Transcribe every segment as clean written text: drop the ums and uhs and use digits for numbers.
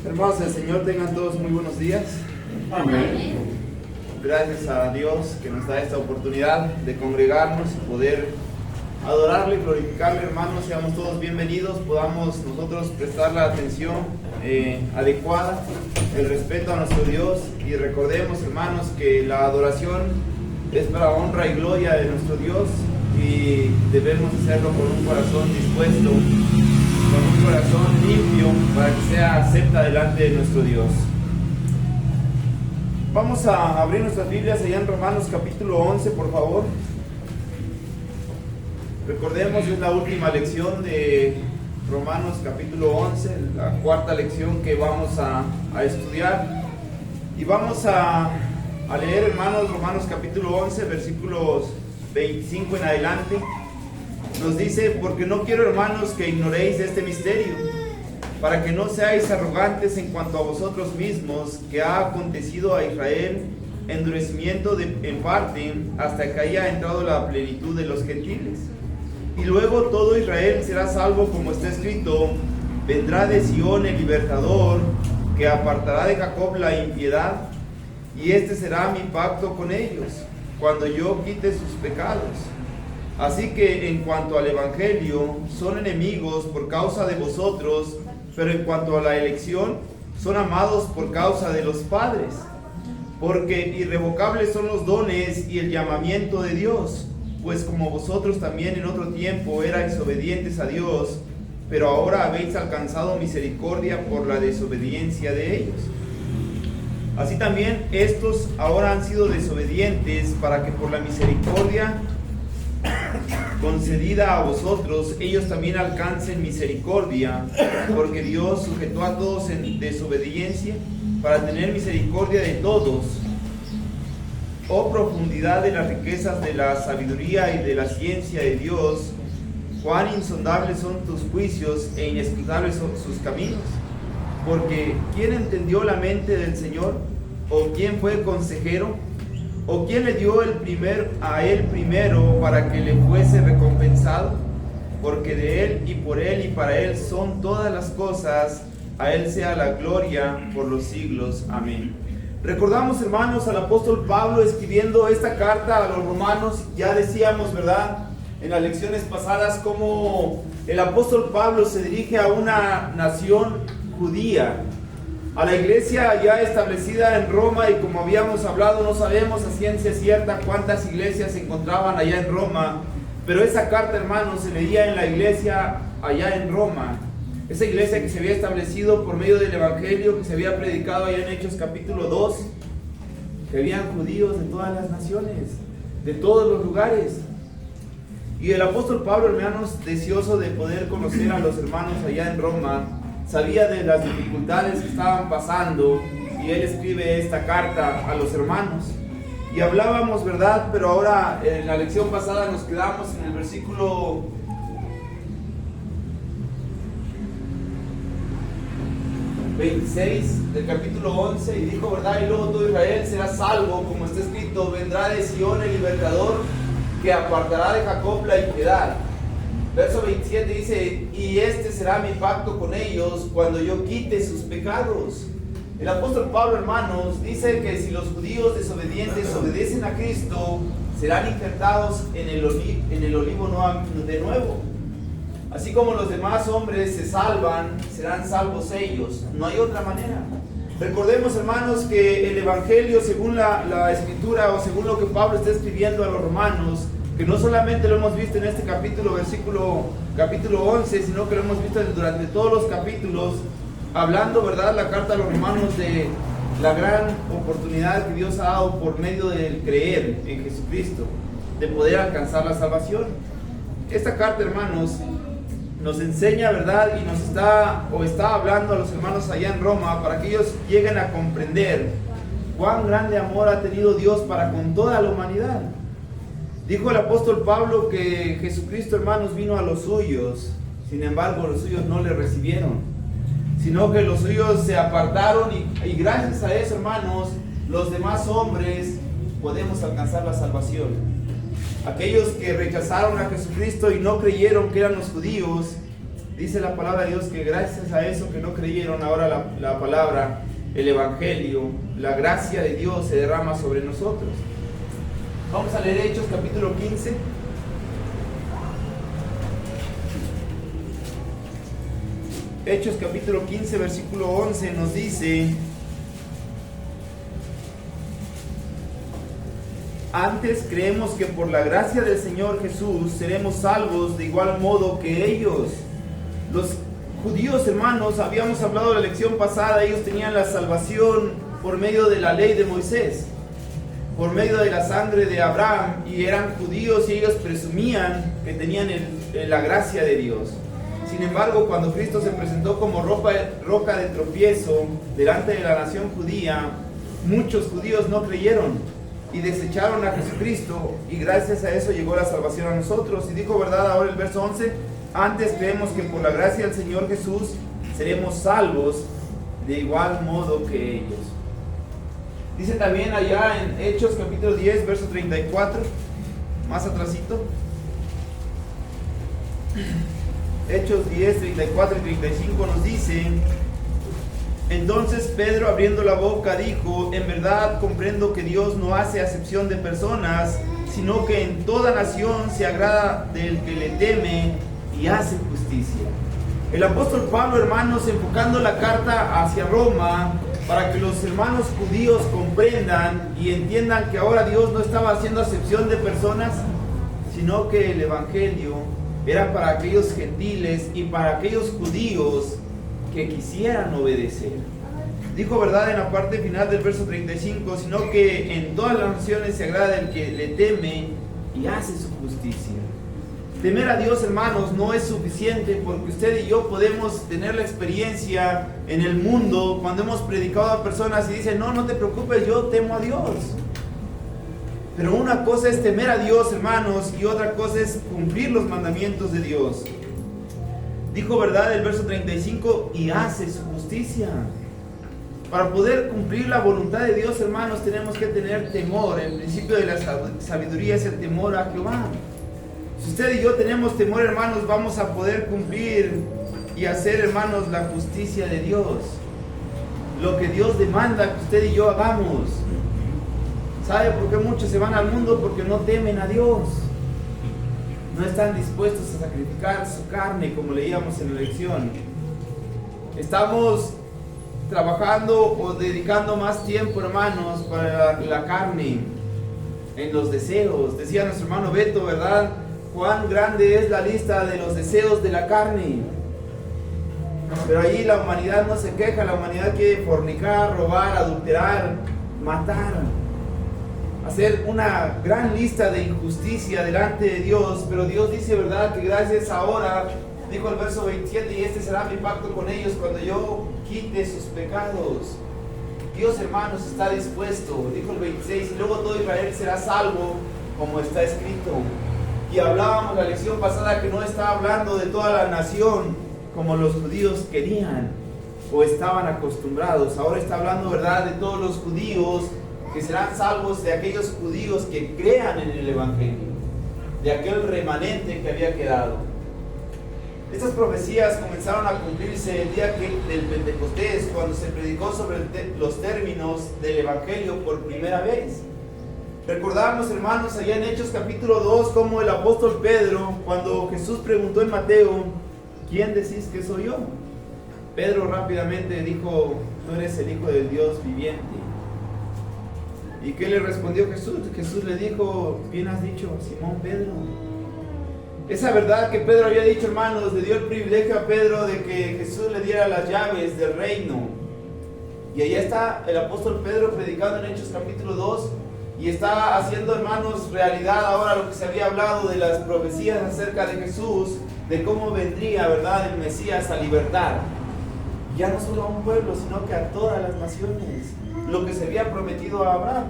Hermanos del Señor, tengan todos muy buenos días. Amén. Gracias a Dios que nos da esta oportunidad de congregarnos y poder adorarle y glorificarle, hermanos. Seamos todos bienvenidos, podamos nosotros prestar la atención adecuada, el respeto a nuestro Dios, y recordemos, hermanos, que la adoración es para honra y gloria de nuestro Dios y debemos hacerlo con un corazón dispuesto, con un corazón limpio, para que sea acepta delante de nuestro Dios. Vamos a abrir nuestras Biblias allá en Romanos capítulo 11, por favor. Recordemos, es la última lección de Romanos capítulo 11, la cuarta lección que vamos a estudiar. Y vamos a leer, hermanos, Romanos capítulo 11, versículos 25 en adelante. Nos dice: porque no quiero, hermanos, que ignoréis este misterio, para que no seáis arrogantes en cuanto a vosotros mismos, que ha acontecido a Israel endurecimiento en parte, hasta que haya entrado la plenitud de los gentiles. Y luego todo Israel será salvo, como está escrito: vendrá de Sión el libertador, que apartará de Jacob la impiedad, y este será mi pacto con ellos, cuando yo quite sus pecados. Así que en cuanto al Evangelio, son enemigos por causa de vosotros, pero en cuanto a la elección, son amados por causa de los padres, porque irrevocables son los dones y el llamamiento de Dios, pues como vosotros también en otro tiempo erais obedientes a Dios, pero ahora habéis alcanzado misericordia por la desobediencia de ellos. Así también estos ahora han sido desobedientes, para que por la misericordia concedida a vosotros, ellos también alcancen misericordia, porque Dios sujetó a todos en desobediencia para tener misericordia de todos. Oh profundidad de las riquezas de la sabiduría y de la ciencia de Dios, cuán insondables son tus juicios e inescrutables son sus caminos. Porque ¿quién entendió la mente del Señor? ¿O quién fue consejero? ¿O quién le dio a él primero para que le fuese recompensado? Porque de él y por él y para él son todas las cosas, a él sea la gloria por los siglos. Amén. Recordamos, hermanos, al apóstol Pablo escribiendo esta carta a los romanos. Ya decíamos, ¿verdad?, en las lecciones pasadas, cómo el apóstol Pablo se dirige a una nación judía, a la iglesia ya establecida en Roma, y como habíamos hablado, no sabemos a ciencia cierta cuántas iglesias se encontraban allá en Roma, pero esa carta, hermanos, se leía en la iglesia allá en Roma, esa iglesia que se había establecido por medio del evangelio que se había predicado allá en Hechos capítulo 2, que habían judíos de todas las naciones, de todos los lugares. Y el apóstol Pablo, hermanos, deseoso de poder conocer a los hermanos allá en Roma, sabía de las dificultades que estaban pasando, y él escribe esta carta a los hermanos. Y hablábamos, ¿verdad? Pero ahora en la lección pasada nos quedamos en el versículo 26 del capítulo 11, y dijo, ¿verdad? Y luego todo Israel será salvo, como está escrito: vendrá de Sión el libertador, que apartará de Jacob la impiedad. Verso 27 dice: y este será mi pacto con ellos, cuando yo quite sus pecados. El apóstol Pablo, hermanos, dice que si los judíos desobedientes obedecen a Cristo, serán injertados en el olivo de nuevo. Así como los demás hombres se salvan, serán salvos ellos. No hay otra manera. Recordemos, hermanos, que el evangelio, según la escritura, o según lo que Pablo está escribiendo a los romanos, que no solamente lo hemos visto en este capítulo 11, sino que lo hemos visto durante todos los capítulos, hablando, ¿verdad?, la carta a los romanos de la gran oportunidad que Dios ha dado por medio del creer en Jesucristo, de poder alcanzar la salvación. Esta carta, hermanos, nos enseña, ¿verdad?, y nos está hablando a los hermanos allá en Roma, para que ellos lleguen a comprender cuán grande amor ha tenido Dios para con toda la humanidad. Dijo el apóstol Pablo que Jesucristo, hermanos, vino a los suyos, sin embargo los suyos no le recibieron, sino que los suyos se apartaron, y gracias a eso, hermanos, los demás hombres podemos alcanzar la salvación. Aquellos que rechazaron a Jesucristo y no creyeron que eran los judíos, Dice la palabra de Dios que gracias a eso que no creyeron, ahora la palabra, el Evangelio, la gracia de Dios se derrama sobre nosotros. Vamos a leer Hechos capítulo 15. Hechos capítulo 15, versículo 11 nos dice: antes creemos que por la gracia del Señor Jesús seremos salvos de igual modo que ellos. Los judíos, hermanos, habíamos hablado en la lección pasada, ellos tenían la salvación por medio de la ley de Moisés, por medio de la sangre de Abraham, y eran judíos y ellos presumían que tenían la gracia de Dios. Sin embargo, cuando Cristo se presentó como roca de tropiezo delante de la nación judía, muchos judíos no creyeron y desecharon a Jesucristo, y gracias a eso llegó la salvación a nosotros. Y dijo, ¿verdad? Ahora el verso 11: antes creemos que por la gracia del Señor Jesús seremos salvos de igual modo que ellos. Dice también allá en Hechos capítulo 10, verso 34, más atrasito. Hechos 10, 34 y 35 nos dice: entonces Pedro, abriendo la boca, dijo, en verdad comprendo que Dios no hace acepción de personas, sino que en toda nación se agrada del que le teme y hace justicia. El apóstol Pablo, hermanos, enfocando la carta hacia Roma, para que los hermanos judíos comprendan y entiendan que ahora Dios no estaba haciendo acepción de personas, sino que el Evangelio era para aquellos gentiles y para aquellos judíos que quisieran obedecer. Dijo, ¿verdad?, en la parte final del verso 35, sino que en todas las naciones se agrada el que le teme y hace su justicia. Temer a Dios, hermanos, no es suficiente, porque usted y yo podemos tener la experiencia en el mundo cuando hemos predicado a personas y dicen, no te preocupes, yo temo a Dios. Pero una cosa es temer a Dios, hermanos, y otra cosa es cumplir los mandamientos de Dios. Dijo, ¿verdad?, el verso 35, y hace su justicia. Para poder cumplir la voluntad de Dios, hermanos, tenemos que tener temor. El principio de la sabiduría es el temor a Jehová. Si usted y yo tenemos temor, hermanos, vamos a poder cumplir y hacer, hermanos, la justicia de Dios. Lo que Dios demanda que usted y yo hagamos. ¿Sabe por qué muchos se van al mundo? Porque no temen a Dios. No están dispuestos a sacrificar su carne, como leíamos en la lección. Estamos trabajando o dedicando más tiempo, hermanos, para la carne, en los deseos. Decía nuestro hermano Beto, ¿verdad?, cuán grande es la lista de los deseos de la carne. Pero allí la humanidad no se queja. La humanidad quiere fornicar, robar, adulterar, matar, hacer una gran lista de injusticia delante de Dios. Pero Dios dice, ¿verdad?, que gracias ahora, dijo el verso 27, y este será mi pacto con ellos cuando yo quite sus pecados. Dios, hermanos, está dispuesto. Dijo el 26, y luego todo Israel será salvo, como está escrito. Y hablábamos la lección pasada que no está hablando de toda la nación como los judíos querían o estaban acostumbrados. Ahora está hablando, ¿verdad?, de todos los judíos que serán salvos, de aquellos judíos que crean en el Evangelio, de aquel remanente que había quedado. Estas profecías comenzaron a cumplirse el día del Pentecostés, cuando se predicó sobre los términos del Evangelio por primera vez. Recordamos, hermanos, allá en Hechos capítulo 2, como el apóstol Pedro, cuando Jesús preguntó en Mateo, ¿quién decís que soy yo? Pedro rápidamente dijo, tú eres el Hijo del Dios viviente. ¿Y qué le respondió Jesús? Jesús le dijo, bien has dicho, Simón Pedro. Esa verdad que Pedro había dicho, hermanos, le dio el privilegio a Pedro de que Jesús le diera las llaves del reino. Y allá está el apóstol Pedro predicando en Hechos capítulo 2, y está haciendo, hermanos, realidad ahora lo que se había hablado de las profecías acerca de Jesús, de cómo vendría, ¿verdad?, el Mesías a libertar, ya no solo a un pueblo, sino que a todas las naciones, lo que se había prometido a Abraham.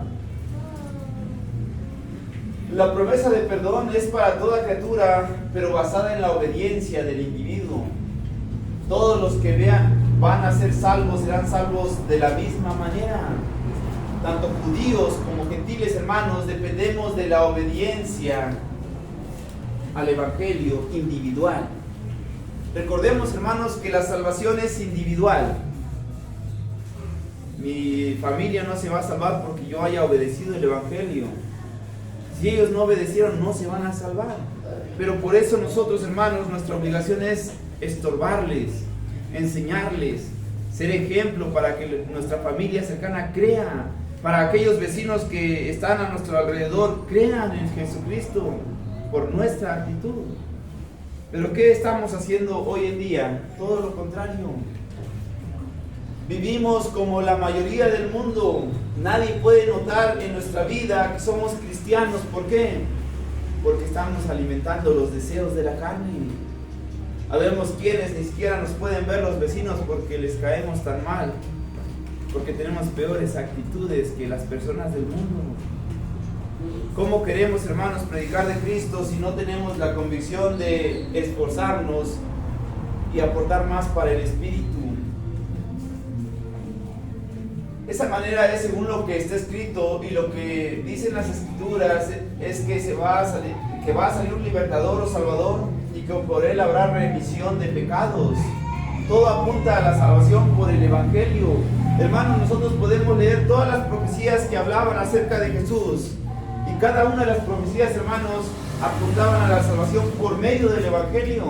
La promesa de perdón es para toda criatura, pero basada en la obediencia del individuo. Todos los que van a ser salvos serán salvos de la misma manera. Tanto judíos como gentiles, hermanos, dependemos de la obediencia al Evangelio individual. Recordemos, hermanos, que la salvación es individual. Mi familia no se va a salvar porque yo haya obedecido el Evangelio. Si ellos no obedecieron, no se van a salvar. Pero por eso nosotros, hermanos, nuestra obligación es estorbarles, enseñarles, ser ejemplo para que nuestra familia cercana crea, para aquellos vecinos que están a nuestro alrededor crean en Jesucristo por nuestra actitud. Pero ¿qué estamos haciendo hoy en día? Todo lo contrario. Vivimos como la mayoría del mundo. Nadie puede notar en nuestra vida que somos cristianos. ¿Por qué? Porque estamos alimentando los deseos de la carne. Habemos quienes ni siquiera nos pueden ver los vecinos porque les caemos tan mal, porque tenemos peores actitudes que las personas del mundo. ¿Cómo queremos, hermanos, predicar de Cristo si no tenemos la convicción de esforzarnos y aportar más para el Espíritu? Esa manera es según lo que está escrito, y lo que dicen las Escrituras es que va a salir un libertador o salvador, y que por él habrá remisión de pecados. Todo apunta a la salvación por el Evangelio. Hermanos, nosotros podemos leer todas las profecías que hablaban acerca de Jesús, y cada una de las profecías, hermanos, apuntaban a la salvación por medio del Evangelio,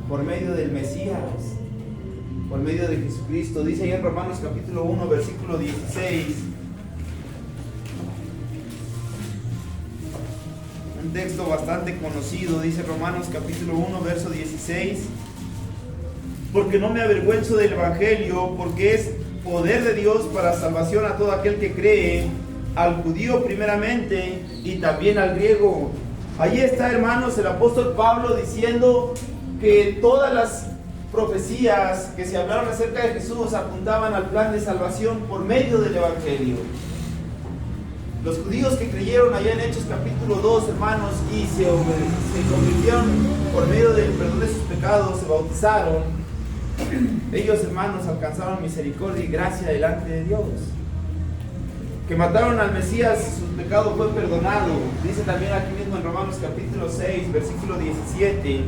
por medio del Mesías, por medio de Jesucristo. Dice ahí en Romanos capítulo 1, versículo 16, un texto bastante conocido. Dice Romanos capítulo 1, verso 16: porque no me avergüenzo del Evangelio, porque es poder de Dios para salvación a todo aquel que cree, al judío primeramente y también al griego. Allí está, hermanos, el apóstol Pablo diciendo que todas las profecías que se hablaron acerca de Jesús apuntaban al plan de salvación por medio del Evangelio. Los judíos que creyeron allá en Hechos capítulo 2, hermanos, y se convirtieron por medio del perdón de sus pecados, se bautizaron, ellos, hermanos, alcanzaron misericordia y gracia delante de Dios. Que mataron al Mesías, su pecado fue perdonado. Dice también aquí mismo en Romanos capítulo 6, versículo 17: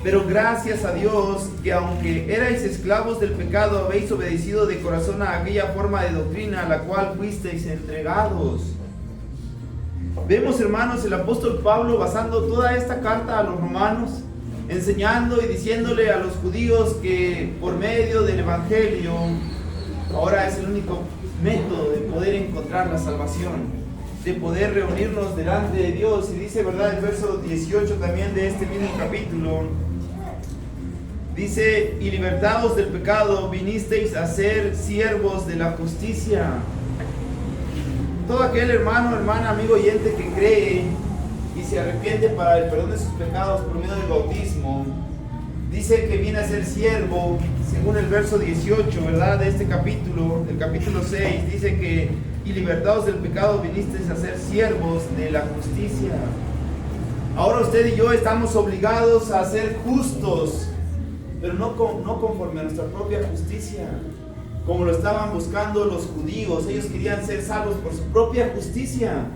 pero gracias a Dios que aunque erais esclavos del pecado, habéis obedecido de corazón a aquella forma de doctrina a la cual fuisteis entregados. Vemos, hermanos, el apóstol Pablo basando toda esta carta a los romanos, enseñando y diciéndole a los judíos que por medio del Evangelio ahora es el único método de poder encontrar la salvación, de poder reunirnos delante de Dios. Y dice, ¿verdad?, el verso 18 también de este mismo capítulo, dice: y libertados del pecado vinisteis a ser siervos de la justicia. Todo aquel hermano, hermana, amigo oyente que cree y se arrepiente para el perdón de sus pecados por medio del bautismo, dice que viene a ser siervo, según el verso 18, ¿verdad?, de este capítulo, del capítulo 6, dice que y libertados del pecado vinisteis a ser siervos de la justicia. Ahora usted y yo estamos obligados a ser justos, pero no conforme a nuestra propia justicia, como lo estaban buscando los judíos. Ellos querían ser salvos por su propia justicia.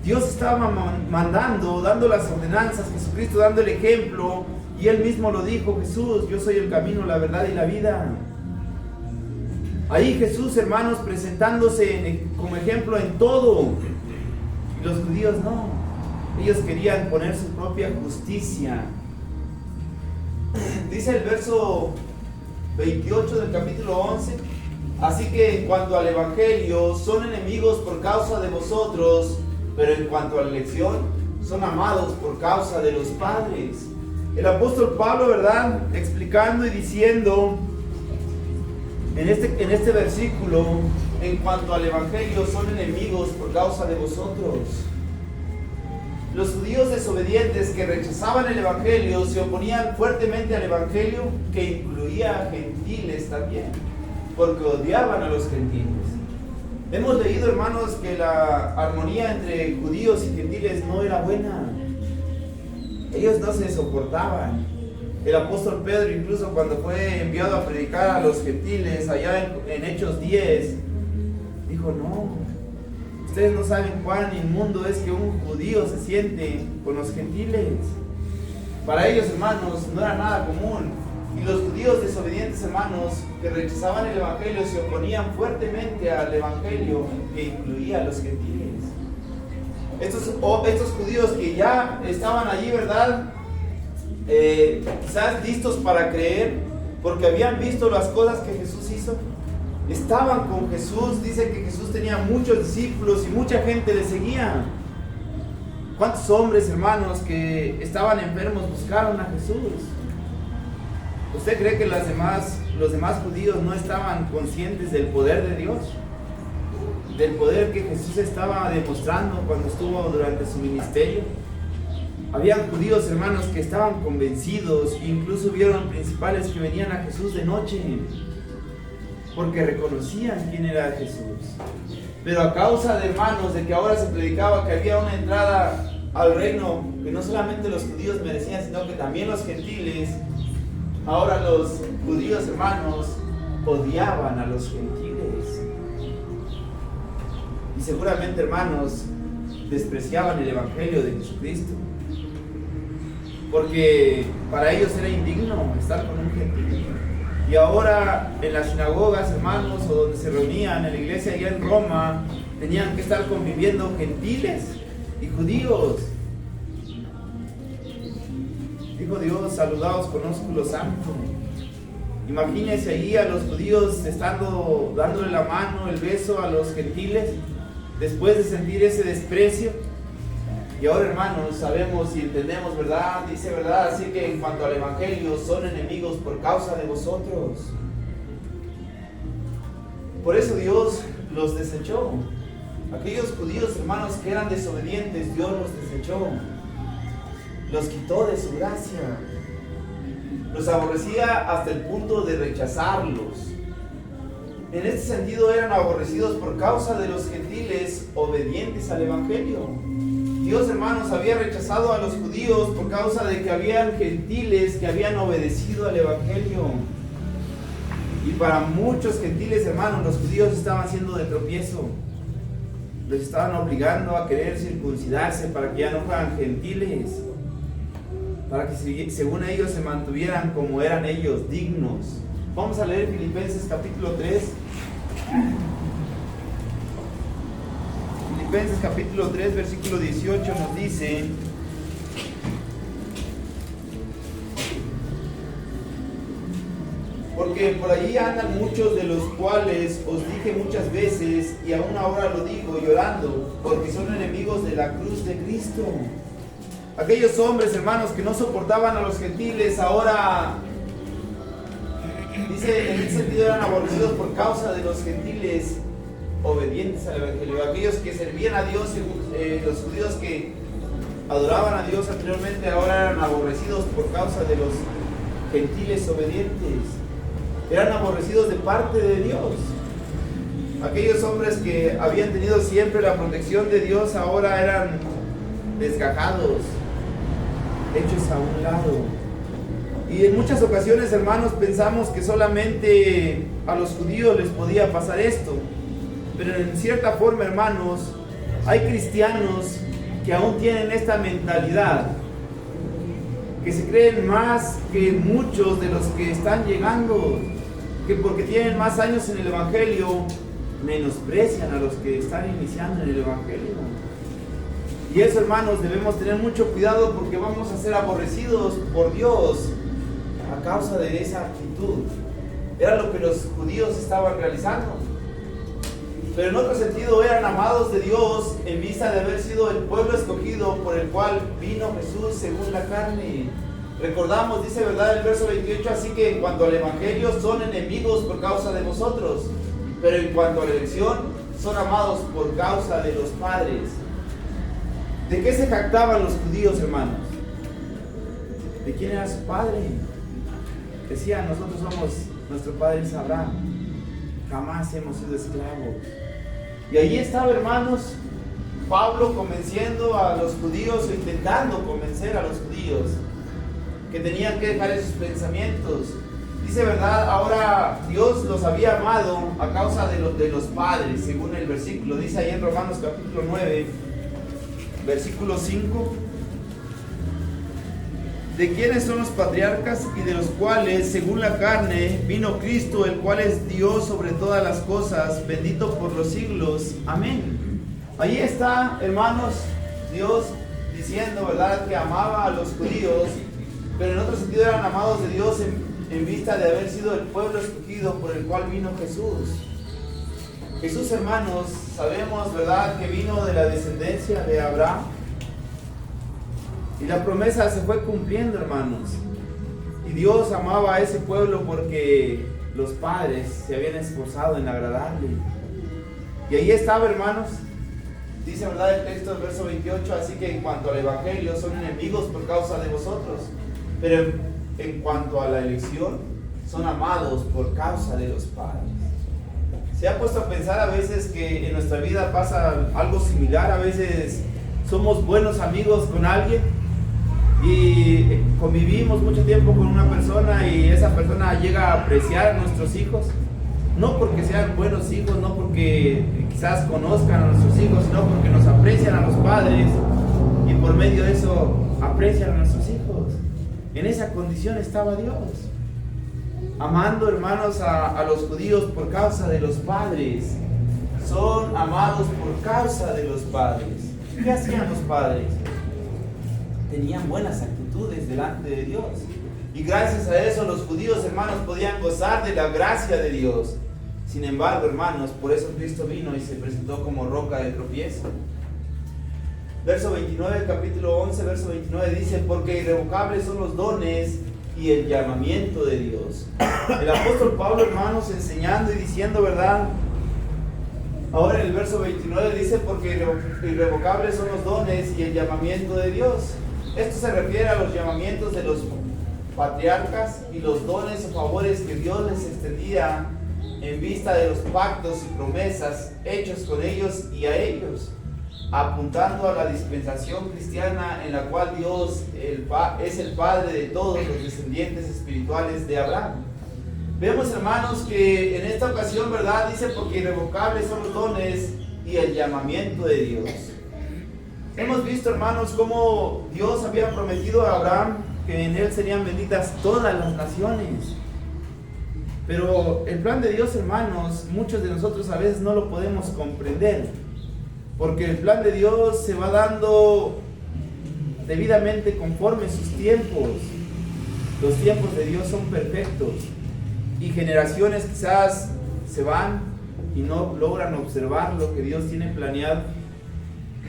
Dios estaba mandando, dando las ordenanzas, Jesucristo dando el ejemplo, y Él mismo lo dijo: Jesús, yo soy el camino, la verdad y la vida. Ahí Jesús, hermanos, presentándose como ejemplo en todo. Y los judíos no, ellos querían poner su propia justicia. Dice el verso 28 del capítulo 11: así que en cuanto al Evangelio son enemigos por causa de vosotros, pero en cuanto a la elección son amados por causa de los padres. El apóstol Pablo, ¿verdad?, explicando y diciendo en este versículo: en cuanto al Evangelio son enemigos por causa de vosotros. Los judíos desobedientes que rechazaban el Evangelio se oponían fuertemente al Evangelio, que incluía a gentiles también, porque odiaban a los gentiles. Hemos leído, hermanos, que la armonía entre judíos y gentiles no era buena. Ellos no se soportaban. El apóstol Pedro, incluso cuando fue enviado a predicar a los gentiles allá en Hechos 10, dijo: no, Ustedes no saben cuán inmundo es que un judío se siente con los gentiles. Para ellos, hermanos, no era nada común. Y los judíos desobedientes, hermanos, que rechazaban el evangelio, se oponían fuertemente al evangelio que incluía a los gentiles. Estos judíos que ya estaban allí, ¿verdad? Quizás listos para creer, porque habían visto las cosas que Jesús hizo. Estaban con Jesús, dice que Jesús tenía muchos discípulos y mucha gente le seguía. ¿Cuántos hombres, hermanos, que estaban enfermos buscaron a Jesús? ¿Usted cree que los demás judíos no estaban conscientes del poder de Dios? Del poder que Jesús estaba demostrando cuando estuvo durante su ministerio. Habían judíos, hermanos, que estaban convencidos, incluso vieron principales que venían a Jesús de noche, porque reconocían quién era Jesús. Pero a causa de, hermanos, de que ahora se predicaba que había una entrada al reino que no solamente los judíos merecían, sino que también los gentiles, ahora los judíos, hermanos, odiaban a los gentiles. Y seguramente, hermanos, despreciaban el evangelio de Jesucristo, porque para ellos era indigno estar con un gentil. Y ahora en las sinagogas, hermanos, o donde se reunían en la iglesia allá en Roma, tenían que estar conviviendo gentiles y judíos. Dijo Dios: saludaos con ósculo santo. Imagínense allí a los judíos dándole la mano, el beso a los gentiles, después de sentir ese desprecio. Y ahora, hermanos, sabemos y entendemos, ¿verdad? Dice, ¿verdad? Así que en cuanto al evangelio, son enemigos por causa de vosotros. Por eso Dios los desechó. Aquellos judíos, hermanos, que eran desobedientes, Dios los desechó. Los quitó de su gracia. Los aborrecía hasta el punto de rechazarlos. En este sentido eran aborrecidos por causa de los gentiles obedientes al evangelio. Dios, hermanos, había rechazado a los judíos por causa de que habían gentiles que habían obedecido al evangelio. Y para muchos gentiles, hermanos, los judíos estaban siendo de tropiezo. Los estaban obligando a querer circuncidarse para que ya no fueran gentiles, para que según ellos se mantuvieran como eran ellos, dignos. Vamos a leer Filipenses capítulo 3. Filipenses capítulo 3, versículo 18 nos dice: porque por allí andan muchos, de los cuales os dije muchas veces, y aún ahora lo digo llorando, porque son enemigos de la cruz de Cristo. Aquellos hombres, hermanos, que no soportaban a los gentiles, ahora, dice, en ese sentido eran aborrecidos por causa de los gentiles obedientes al evangelio. Aquellos que servían a Dios, los judíos que adoraban a Dios anteriormente, ahora eran aborrecidos por causa de los gentiles obedientes. Eran aborrecidos de parte de Dios. Aquellos hombres que habían tenido siempre la protección de Dios, ahora eran desgajados, hechos a un lado. Y en muchas ocasiones, hermanos, pensamos que solamente a los judíos les podía pasar esto. Pero en cierta forma, hermanos, hay cristianos que aún tienen esta mentalidad, que se creen más que muchos de los que están llegando, que porque tienen más años en el evangelio, menosprecian a los que están iniciando en el evangelio. Y eso, hermanos, debemos tener mucho cuidado, porque vamos a ser aborrecidos por Dios a causa de esa actitud. Era lo que los judíos estaban realizando. Pero en otro sentido eran amados de Dios en vista de haber sido el pueblo escogido por el cual vino Jesús según la carne. Recordamos, dice, ¿verdad?, el verso 28, así que en cuanto al evangelio son enemigos por causa de vosotros, pero en cuanto a la elección son amados por causa de los padres. ¿De qué se jactaban los judíos, hermanos? ¿De quién era su padre? Decían: nosotros somos, nuestro padre es Abraham, jamás hemos sido esclavos. Y allí estaba, hermanos, Pablo convenciendo a los judíos, o intentando convencer a los judíos, que tenían que dejar esos pensamientos, Dice, ¿verdad? Ahora Dios los había amado a causa de los padres, según el versículo. Dice ahí en Romanos capítulo 9, versículo 5. ¿De quiénes son los patriarcas y de los cuales, según la carne, vino Cristo, el cual es Dios sobre todas las cosas, bendito por los siglos? Amén. Ahí está, hermanos, Dios diciendo, ¿verdad?, que amaba a los judíos, pero en otro sentido eran amados de Dios en vista de haber sido el pueblo escogido por el cual vino Jesús. Jesús, hermanos, sabemos, ¿verdad?, que vino de la descendencia de Abraham. Y la promesa se fue cumpliendo, hermanos. Y Dios amaba a ese pueblo porque los padres se habían esforzado en agradarle. Y ahí estaba, hermanos. Dice, ¿verdad?, el texto del verso 28. Así que en cuanto al evangelio son enemigos por causa de vosotros. Pero en cuanto a la elección son amados por causa de los padres. ¿Se ha puesto a pensar a veces que en nuestra vida pasa algo similar? A veces somos buenos amigos con alguien y convivimos mucho tiempo con una persona y esa persona llega a apreciar a nuestros hijos, no porque sean buenos hijos, no porque quizás conozcan a nuestros hijos, sino porque nos aprecian a los padres y por medio de eso aprecian a nuestros hijos. En esa condición estaba Dios, amando, hermanos, a los judíos por causa de los padres. Son amados por causa de los padres. ¿Qué hacían los padres? Tenían buenas actitudes delante de Dios. Y gracias a eso los judíos, hermanos, podían gozar de la gracia de Dios. Sin embargo, hermanos, por eso Cristo vino y se presentó como roca de tropiezo. Verso 29, capítulo 11, verso 29 dice, porque irrevocables son los dones y el llamamiento de Dios. El apóstol Pablo, hermanos, enseñando y diciendo, ¿verdad? Ahora en el verso 29 dice, porque irrevocables son los dones y el llamamiento de Dios. Esto se refiere a los llamamientos de los patriarcas y los dones o favores que Dios les extendía en vista de los pactos y promesas hechos con ellos y a ellos, apuntando a la dispensación cristiana en la cual Dios es el Padre de todos los descendientes espirituales de Abraham. Vemos, hermanos, que en esta ocasión, ¿verdad?, dice, porque irrevocables son los dones y el llamamiento de Dios. Hemos visto, hermanos, cómo Dios había prometido a Abraham que en él serían benditas todas las naciones. Pero el plan de Dios, hermanos, muchos de nosotros a veces no lo podemos comprender, porque el plan de Dios se va dando debidamente conforme sus tiempos. Los tiempos de Dios son perfectos y generaciones quizás se van y no logran observar lo que Dios tiene planeado.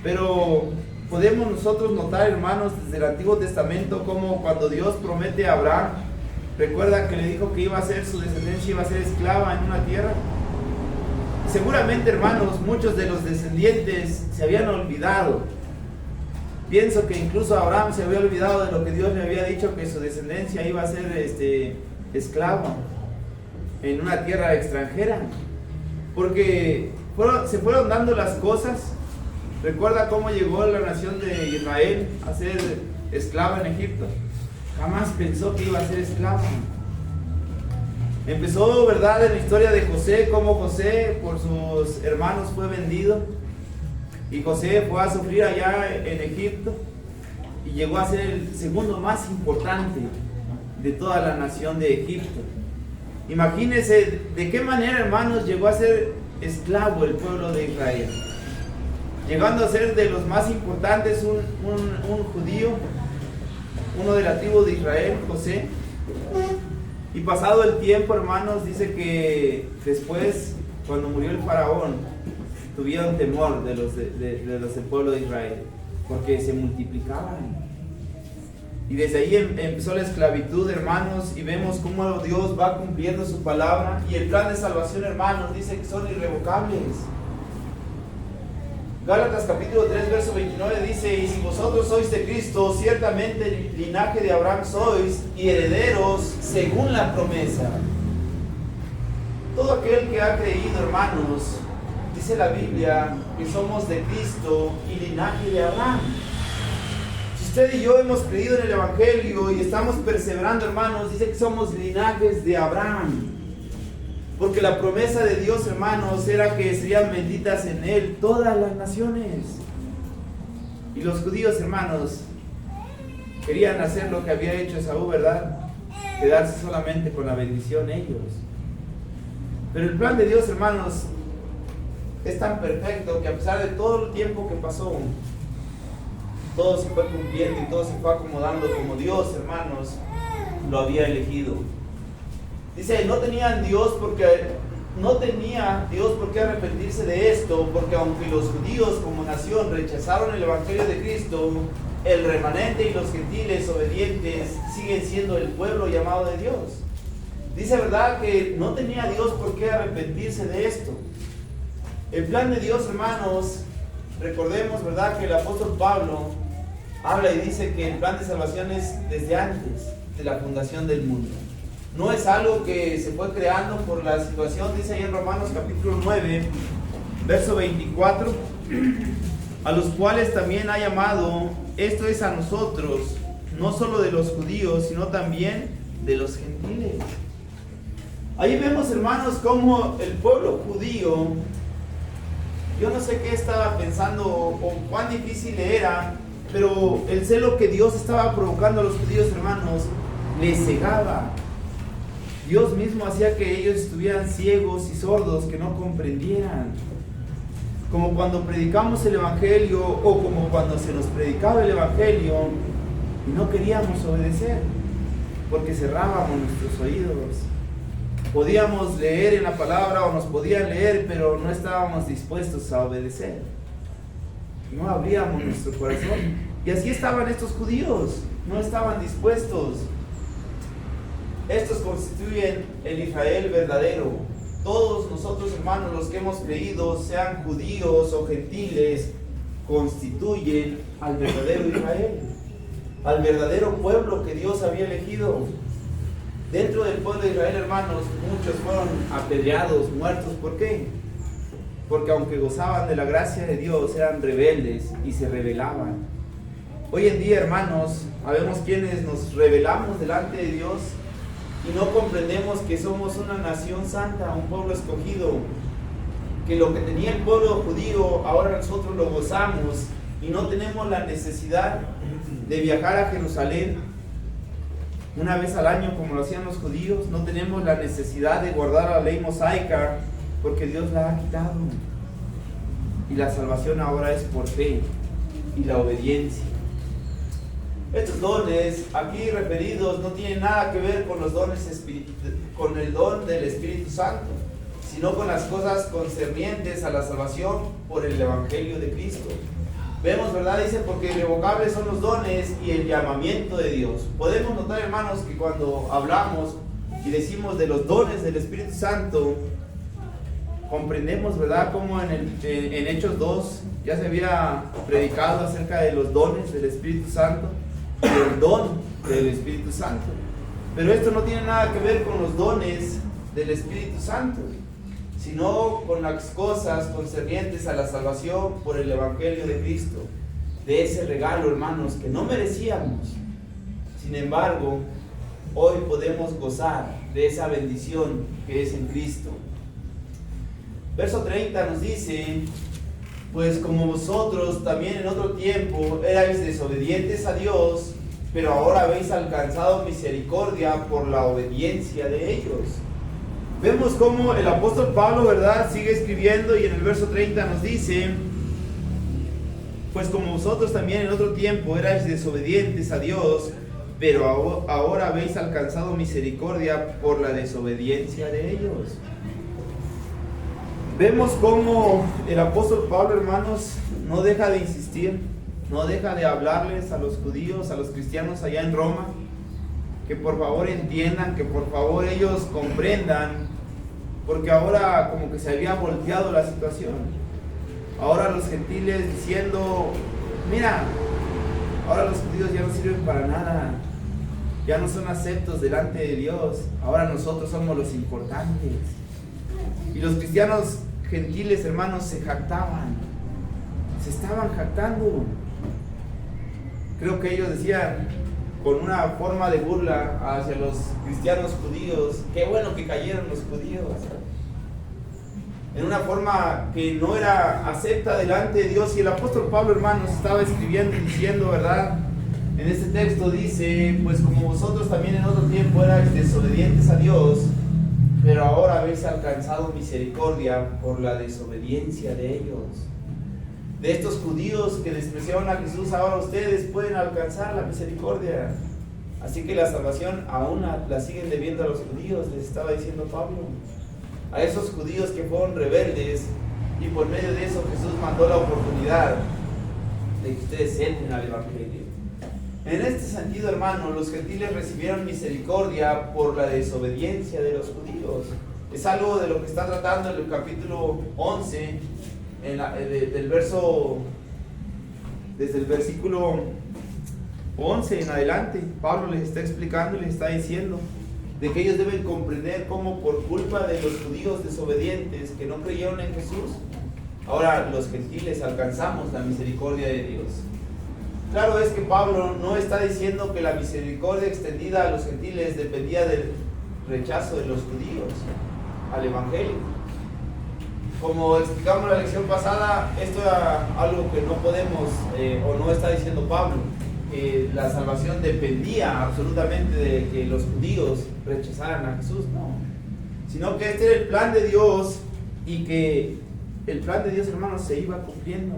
Pero podemos nosotros notar, hermanos, desde el Antiguo Testamento, como cuando Dios promete a Abraham, recuerda que le dijo que iba a ser su descendencia, iba a ser esclava en una tierra. Seguramente, hermanos, muchos de los descendientes se habían olvidado. Pienso que incluso Abraham se había olvidado de lo que Dios le había dicho, que su descendencia iba a ser esclava en una tierra extranjera, porque se fueron dando las cosas. Recuerda cómo llegó la nación de Israel a ser esclava en Egipto. Jamás pensó que iba a ser esclava. Empezó, ¿verdad?, en la historia de José, cómo José por sus hermanos fue vendido y José fue a sufrir allá en Egipto y llegó a ser el segundo más importante de toda la nación de Egipto. Imagínense de qué manera, hermanos, llegó a ser esclavo el pueblo de Israel, llegando a ser de los más importantes un judío, uno de la tribu de Israel, José. Y pasado el tiempo, hermanos, dice que después, cuando murió el faraón, tuvieron temor de los del pueblo de Israel, porque se multiplicaban. Y desde ahí empezó la esclavitud, hermanos, y vemos cómo Dios va cumpliendo su palabra. Y el plan de salvación, hermanos, dice que son irrevocables. Gálatas capítulo 3, verso 29 dice, y si vosotros sois de Cristo, ciertamente linaje de Abraham sois, y herederos según la promesa. Todo aquel que ha creído, hermanos, dice la Biblia, que somos de Cristo y linaje de Abraham. Si usted y yo hemos creído en el Evangelio y estamos perseverando, hermanos, dice que somos linajes de Abraham. Porque la promesa de Dios, hermanos, era que serían benditas en él todas las naciones. Y los judíos, hermanos, querían hacer lo que había hecho Esaú, ¿verdad? Quedarse solamente con la bendición ellos. Pero el plan de Dios, hermanos, es tan perfecto que a pesar de todo el tiempo que pasó, todo se fue cumpliendo y todo se fue acomodando como Dios, hermanos, lo había elegido. Dice, no tenía Dios por qué arrepentirse de esto, porque aunque los judíos como nación rechazaron el Evangelio de Cristo, el remanente y los gentiles obedientes siguen siendo el pueblo llamado de Dios. Dice, ¿verdad?, que no tenía Dios por qué arrepentirse de esto. El plan de Dios, hermanos, recordemos, ¿verdad?, que el apóstol Pablo habla y dice que el plan de salvación es desde antes de la fundación del mundo. No es algo que se fue creando por la situación, dice ahí en Romanos capítulo 9, verso 24, a los cuales también ha llamado, esto es a nosotros, no solo de los judíos, sino también de los gentiles. Ahí vemos, hermanos, cómo el pueblo judío, yo no sé qué estaba pensando o cuán difícil era, pero el celo que Dios estaba provocando a los judíos, hermanos, les cegaba. Dios mismo hacía que ellos estuvieran ciegos y sordos, que no comprendieran. Como cuando predicamos el Evangelio o como cuando se nos predicaba el Evangelio y no queríamos obedecer, porque cerrábamos nuestros oídos. Podíamos leer en la palabra o nos podían leer, pero no estábamos dispuestos a obedecer. No abríamos nuestro corazón. Y así estaban estos judíos, no estaban dispuestos. Estos constituyen el Israel verdadero. Todos nosotros, hermanos, los que hemos creído, sean judíos o gentiles, constituyen al verdadero Israel, al verdadero pueblo que Dios había elegido. Dentro del pueblo de Israel, hermanos, muchos fueron apedreados, muertos. ¿Por qué? Porque aunque gozaban de la gracia de Dios, eran rebeldes y se rebelaban. Hoy en día, hermanos, habemos quienes nos rebelamos delante de Dios y no comprendemos que somos una nación santa, un pueblo escogido, que lo que tenía el pueblo judío, ahora nosotros lo gozamos y no tenemos la necesidad de viajar a Jerusalén una vez al año como lo hacían los judíos. No tenemos la necesidad de guardar la ley mosaica porque Dios la ha quitado. Y la salvación ahora es por fe y la obediencia. Estos dones aquí referidos no tienen nada que ver con los dones con el don del Espíritu Santo, sino con las cosas concernientes a la salvación por el Evangelio de Cristo. Vemos, ¿verdad? Dice, porque irrevocables son los dones y el llamamiento de Dios. Podemos notar, hermanos, que cuando hablamos y decimos de los dones del Espíritu Santo, comprendemos, ¿verdad?, cómo en Hechos 2 ya se había predicado acerca de los dones del Espíritu Santo, del don del Espíritu Santo. Pero esto no tiene nada que ver con los dones del Espíritu Santo, sino con las cosas concernientes a la salvación por el Evangelio de Cristo, de ese regalo, hermanos, que no merecíamos. Sin embargo, hoy podemos gozar de esa bendición que es en Cristo. Verso 30 nos dice, pues como vosotros también en otro tiempo erais desobedientes a Dios, pero ahora habéis alcanzado misericordia por la obediencia de ellos. Vemos cómo el apóstol Pablo, ¿verdad?, sigue escribiendo y en el verso 30 nos dice, pues como vosotros también en otro tiempo erais desobedientes a Dios, pero ahora habéis alcanzado misericordia por la desobediencia de ellos. Vemos cómo el apóstol Pablo, hermanos, no deja de insistir, no deja de hablarles a los judíos, a los cristianos allá en Roma, que por favor entiendan, que por favor ellos comprendan, porque ahora como que se había volteado la situación. Ahora los gentiles diciendo, mira, ahora los judíos ya no sirven para nada, ya no son aceptos delante de Dios, ahora nosotros somos los importantes. Y los cristianos gentiles, hermanos, se jactaban, se estaban jactando. creo que ellos decían con una forma de burla hacia los cristianos judíos, qué bueno que cayeron los judíos, en una forma que no era acepta delante de Dios. Y el apóstol Pablo, hermanos, estaba escribiendo y diciendo, ¿verdad? En este texto dice, pues como vosotros también en otro tiempo erais desobedientes a Dios, pero ahora habéis alcanzado misericordia por la desobediencia de ellos. De estos judíos que despreciaron a Jesús, ahora ustedes pueden alcanzar la misericordia. Así que la salvación aún la siguen debiendo a los judíos, les estaba diciendo Pablo. A esos judíos que fueron rebeldes, y por medio de eso Jesús mandó la oportunidad de que ustedes entren al Evangelio. En este sentido, hermano, los gentiles recibieron misericordia por la desobediencia de los judíos. Es algo de lo que está tratando en el capítulo 11, desde el versículo 11 en adelante. Pablo les está explicando y les está diciendo de que ellos deben comprender cómo por culpa de los judíos desobedientes que no creyeron en Jesús, ahora los gentiles alcanzamos la misericordia de Dios. Claro es que Pablo no está diciendo que la misericordia extendida a los gentiles dependía del rechazo de los judíos al Evangelio. Como explicamos en la lección pasada, esto era algo que no podemos, o no está diciendo Pablo, que la salvación dependía absolutamente de que los judíos rechazaran a Jesús, no. Sino que este era el plan de Dios, y que el plan de Dios, hermanos, se iba cumpliendo.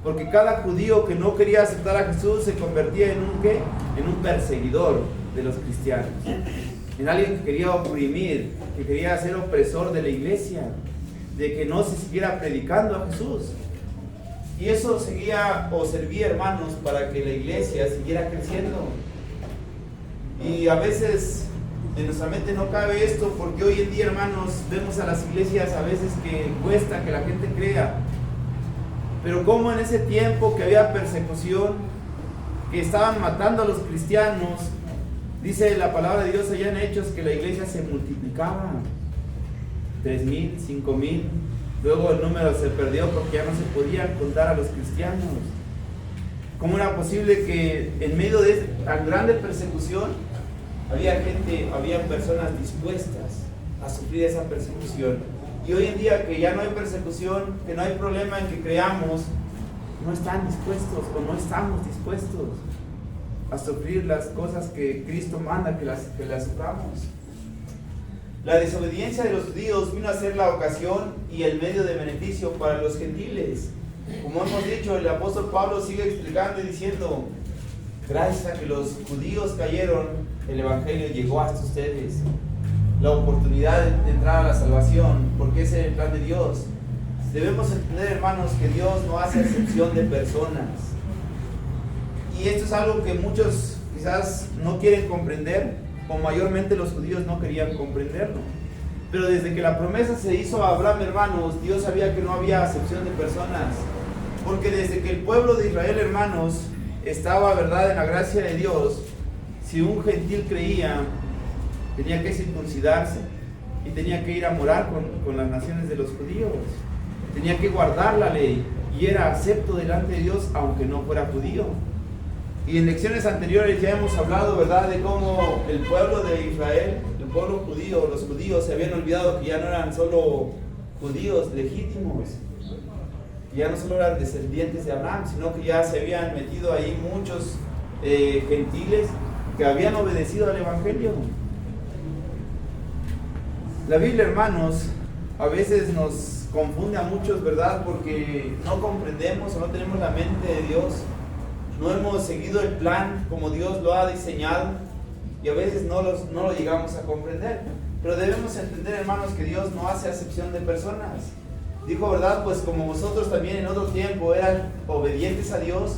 Porque cada judío que no quería aceptar a Jesús se convertía en un ¿qué? En un perseguidor de los cristianos. En alguien que quería oprimir, que quería ser opresor de la iglesia, de que no se siguiera predicando a Jesús. Y eso seguía o servía, hermanos, para que la iglesia siguiera creciendo. Y a veces en nuestra mente no cabe esto, porque hoy en día, hermanos, vemos a las iglesias a veces que cuesta que la gente crea. Pero como en ese tiempo que había persecución, que estaban matando a los cristianos, dice la palabra de Dios allá en Hechos que la iglesia se multiplicaba, 3,000, 5,000, luego el número se perdió porque ya no se podían contar a los cristianos. ¿Cómo era posible que en medio de tan grande persecución había personas dispuestas a sufrir esa persecución? Y hoy en día que ya no hay persecución, que no hay problema en que creamos, no están dispuestos o no estamos dispuestos a sufrir las cosas que Cristo manda que las suframos. La desobediencia de los judíos vino a ser la ocasión y el medio de beneficio para los gentiles. Como hemos dicho, el apóstol Pablo sigue explicando y diciendo, gracias a que los judíos cayeron, el Evangelio llegó hasta ustedes. La oportunidad de entrar a la salvación, porque ese es el plan de Dios. Debemos entender, hermanos, que Dios no hace excepción de personas. Y esto es algo que muchos quizás no quieren comprender, o mayormente los judíos no querían comprenderlo. Pero desde que la promesa se hizo a Abraham, hermanos, Dios sabía que no había acepción de personas. Porque desde que el pueblo de Israel, hermanos, estaba, ¿verdad?, en la gracia de Dios, si un gentil creía, tenía que circuncidarse y tenía que ir a morar con las naciones de los judíos. Tenía que guardar la ley y era acepto delante de Dios aunque no fuera judío. Y en lecciones anteriores ya hemos hablado, ¿verdad?, de cómo el pueblo de Israel, el pueblo judío, los judíos se habían olvidado que ya no eran solo judíos legítimos, que ya no solo eran descendientes de Abraham, sino que ya se habían metido ahí muchos gentiles que habían obedecido al Evangelio. La Biblia, hermanos, a veces nos confunde a muchos, ¿verdad?, porque no comprendemos o no tenemos la mente de Dios. No hemos seguido el plan como Dios lo ha diseñado y a veces no lo llegamos a comprender. Pero debemos entender, hermanos, que Dios no hace acepción de personas. Dijo, ¿verdad?, pues como vosotros también en otro tiempo eran obedientes a Dios,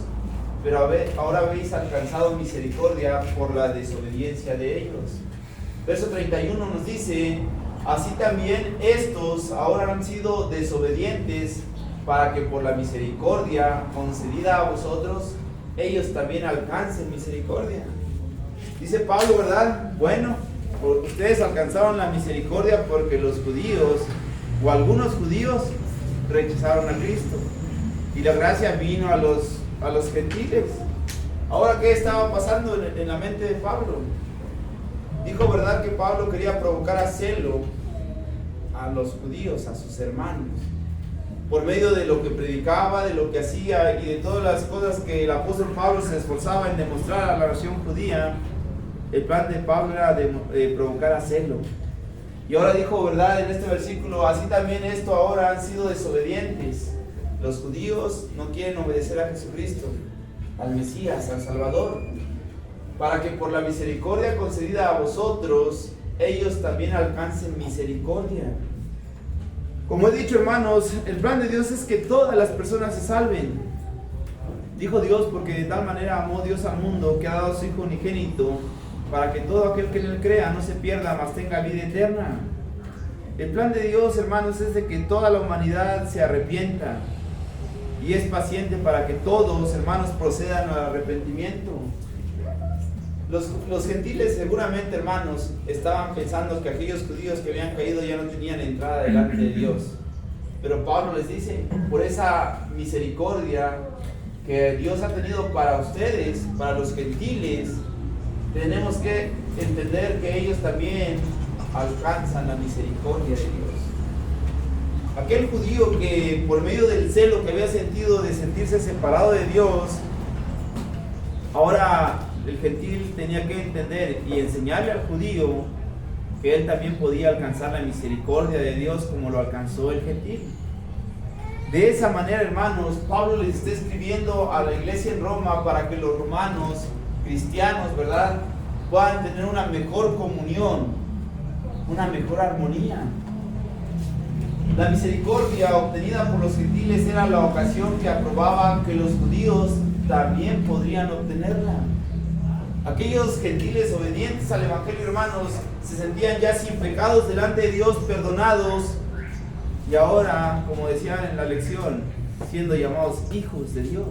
pero ahora habéis alcanzado misericordia por la desobediencia de ellos. Verso 31 nos dice, así también estos ahora han sido desobedientes para que por la misericordia concedida a vosotros, ellos también alcancen misericordia. Dice Pablo, ¿verdad? Bueno, ustedes alcanzaron la misericordia porque los judíos, o algunos judíos, rechazaron a Cristo. Y la gracia vino a los gentiles. Ahora, ¿qué estaba pasando en la mente de Pablo? Dijo, ¿verdad?, que Pablo quería provocar a celo a los judíos, a sus hermanos, por medio de lo que predicaba, de lo que hacía y de todas las cosas que el apóstol Pablo se esforzaba en demostrar a la nación judía. El plan de Pablo era de provocar a celo. Y ahora dijo, ¿verdad?, en este versículo, así también esto ahora han sido desobedientes. Los judíos no quieren obedecer a Jesucristo, al Mesías, al Salvador, para que por la misericordia concedida a vosotros, ellos también alcancen misericordia. Como he dicho, hermanos, el plan de Dios es que todas las personas se salven. Dijo Dios, porque de tal manera amó Dios al mundo, que ha dado a su Hijo unigénito, para que todo aquel que en él crea no se pierda, mas tenga vida eterna. El plan de Dios, hermanos, es de que toda la humanidad se arrepienta, y es paciente para que todos, hermanos, procedan al arrepentimiento. Los gentiles seguramente, hermanos, estaban pensando que aquellos judíos que habían caído ya no tenían entrada delante de Dios. Pero Pablo les dice, por esa misericordia que Dios ha tenido para ustedes, para los gentiles, tenemos que entender que ellos también alcanzan la misericordia de Dios. Aquel judío que por medio del celo que había sentido de sentirse separado de Dios, ahora el gentil tenía que entender y enseñarle al judío que él también podía alcanzar la misericordia de Dios como lo alcanzó el gentil. De esa manera, hermanos, Pablo les está escribiendo a la iglesia en Roma para que los romanos, cristianos, ¿verdad?, puedan tener una mejor comunión, una mejor armonía. La misericordia obtenida por los gentiles era la ocasión que aprobaba que los judíos también podrían obtenerla. Aquellos gentiles obedientes al evangelio, hermanos, se sentían ya sin pecados delante de Dios, perdonados, y ahora, como decían en la lección, siendo llamados hijos de Dios.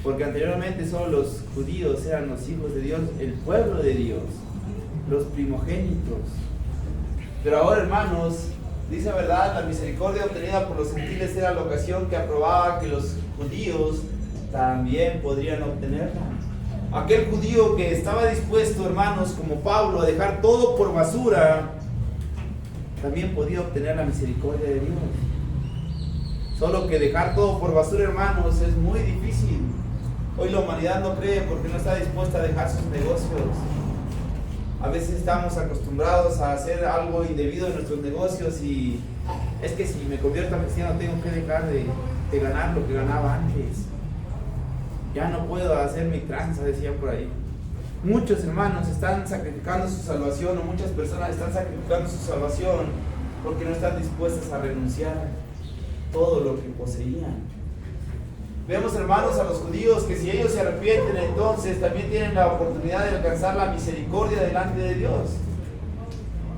Porque anteriormente solo los judíos eran los hijos de Dios, el pueblo de Dios, los primogénitos. Pero ahora, hermanos, dice verdad, la misericordia obtenida por los gentiles era la ocasión que aprobaba que los judíos también podrían obtenerla. Aquel judío que estaba dispuesto, hermanos, como Pablo, a dejar todo por basura, también podía obtener la misericordia de Dios. Solo que dejar todo por basura, hermanos, es muy difícil. Hoy la humanidad no cree porque no está dispuesta a dejar sus negocios. A veces estamos acostumbrados a hacer algo indebido en nuestros negocios y es que si me convierto a cristiano tengo que dejar de ganar lo que ganaba antes. Ya no puedo hacer mi tranza, decía por ahí. Muchos hermanos están sacrificando su salvación, o muchas personas están sacrificando su salvación porque no están dispuestas a renunciar todo lo que poseían. Vemos, hermanos, a los judíos que si ellos se arrepienten, entonces también tienen la oportunidad de alcanzar la misericordia delante de Dios.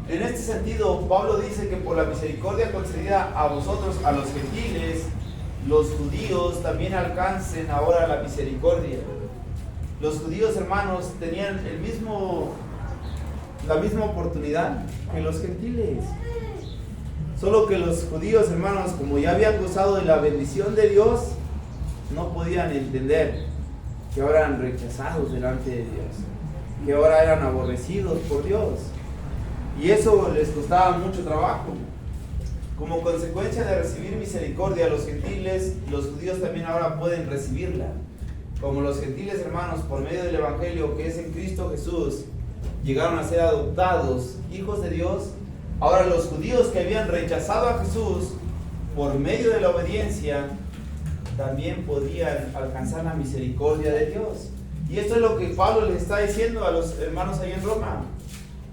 En este sentido, Pablo dice que por la misericordia concedida a vosotros, a los gentiles, los judíos también alcancen ahora la misericordia. Los judíos, hermanos, tenían la misma oportunidad que los gentiles. Solo que los judíos, hermanos, como ya habían gozado de la bendición de Dios, no podían entender que ahora eran rechazados delante de Dios, que ahora eran aborrecidos por Dios. Y eso les costaba mucho trabajo. Como consecuencia de recibir misericordia a los gentiles, los judíos también ahora pueden recibirla. Como los gentiles, hermanos, por medio del evangelio que es en Cristo Jesús, llegaron a ser adoptados hijos de Dios, ahora los judíos que habían rechazado a Jesús, por medio de la obediencia, también podían alcanzar la misericordia de Dios. Y esto es lo que Pablo les está diciendo a los hermanos allá en Roma,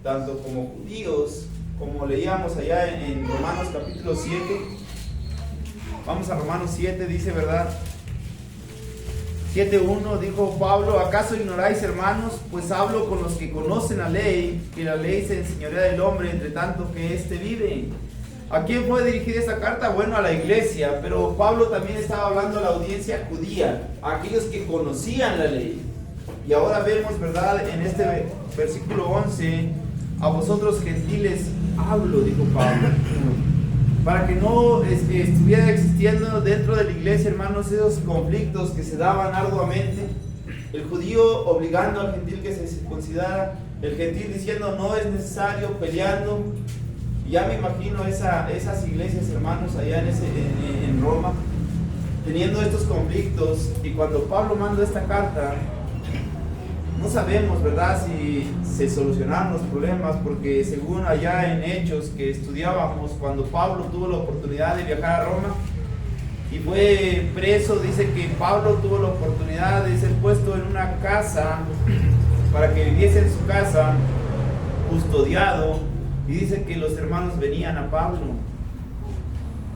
tanto como judíos, como leíamos allá en Romanos capítulo 7. Vamos a Romanos 7, dice, ¿verdad? 7:1 dijo Pablo: ¿acaso ignoráis, hermanos? Pues hablo con los que conocen la ley, que la ley se enseñorea del hombre entre tanto que éste vive. ¿A quién fue dirigida esta carta? Bueno, a la iglesia, pero Pablo también estaba hablando a la audiencia judía, a aquellos que conocían la ley. Y ahora vemos, ¿verdad?, en este versículo 11, a vosotros gentiles hablo, dijo Pablo, para que no estuviera existiendo dentro de la iglesia, hermanos, esos conflictos que se daban arduamente El judío obligando al gentil que se circuncidara, el gentil diciendo no es necesario, peleando. Ya me imagino esas iglesias, hermanos, allá en Roma, teniendo estos conflictos. Y cuando Pablo manda esta carta, no sabemos, ¿verdad?, si se solucionaron los problemas, porque según allá en Hechos que estudiábamos, cuando Pablo tuvo la oportunidad de viajar a Roma y fue preso, dice que Pablo tuvo la oportunidad de ser puesto en una casa para que viviese en su casa, custodiado, y dice que los hermanos venían a Pablo.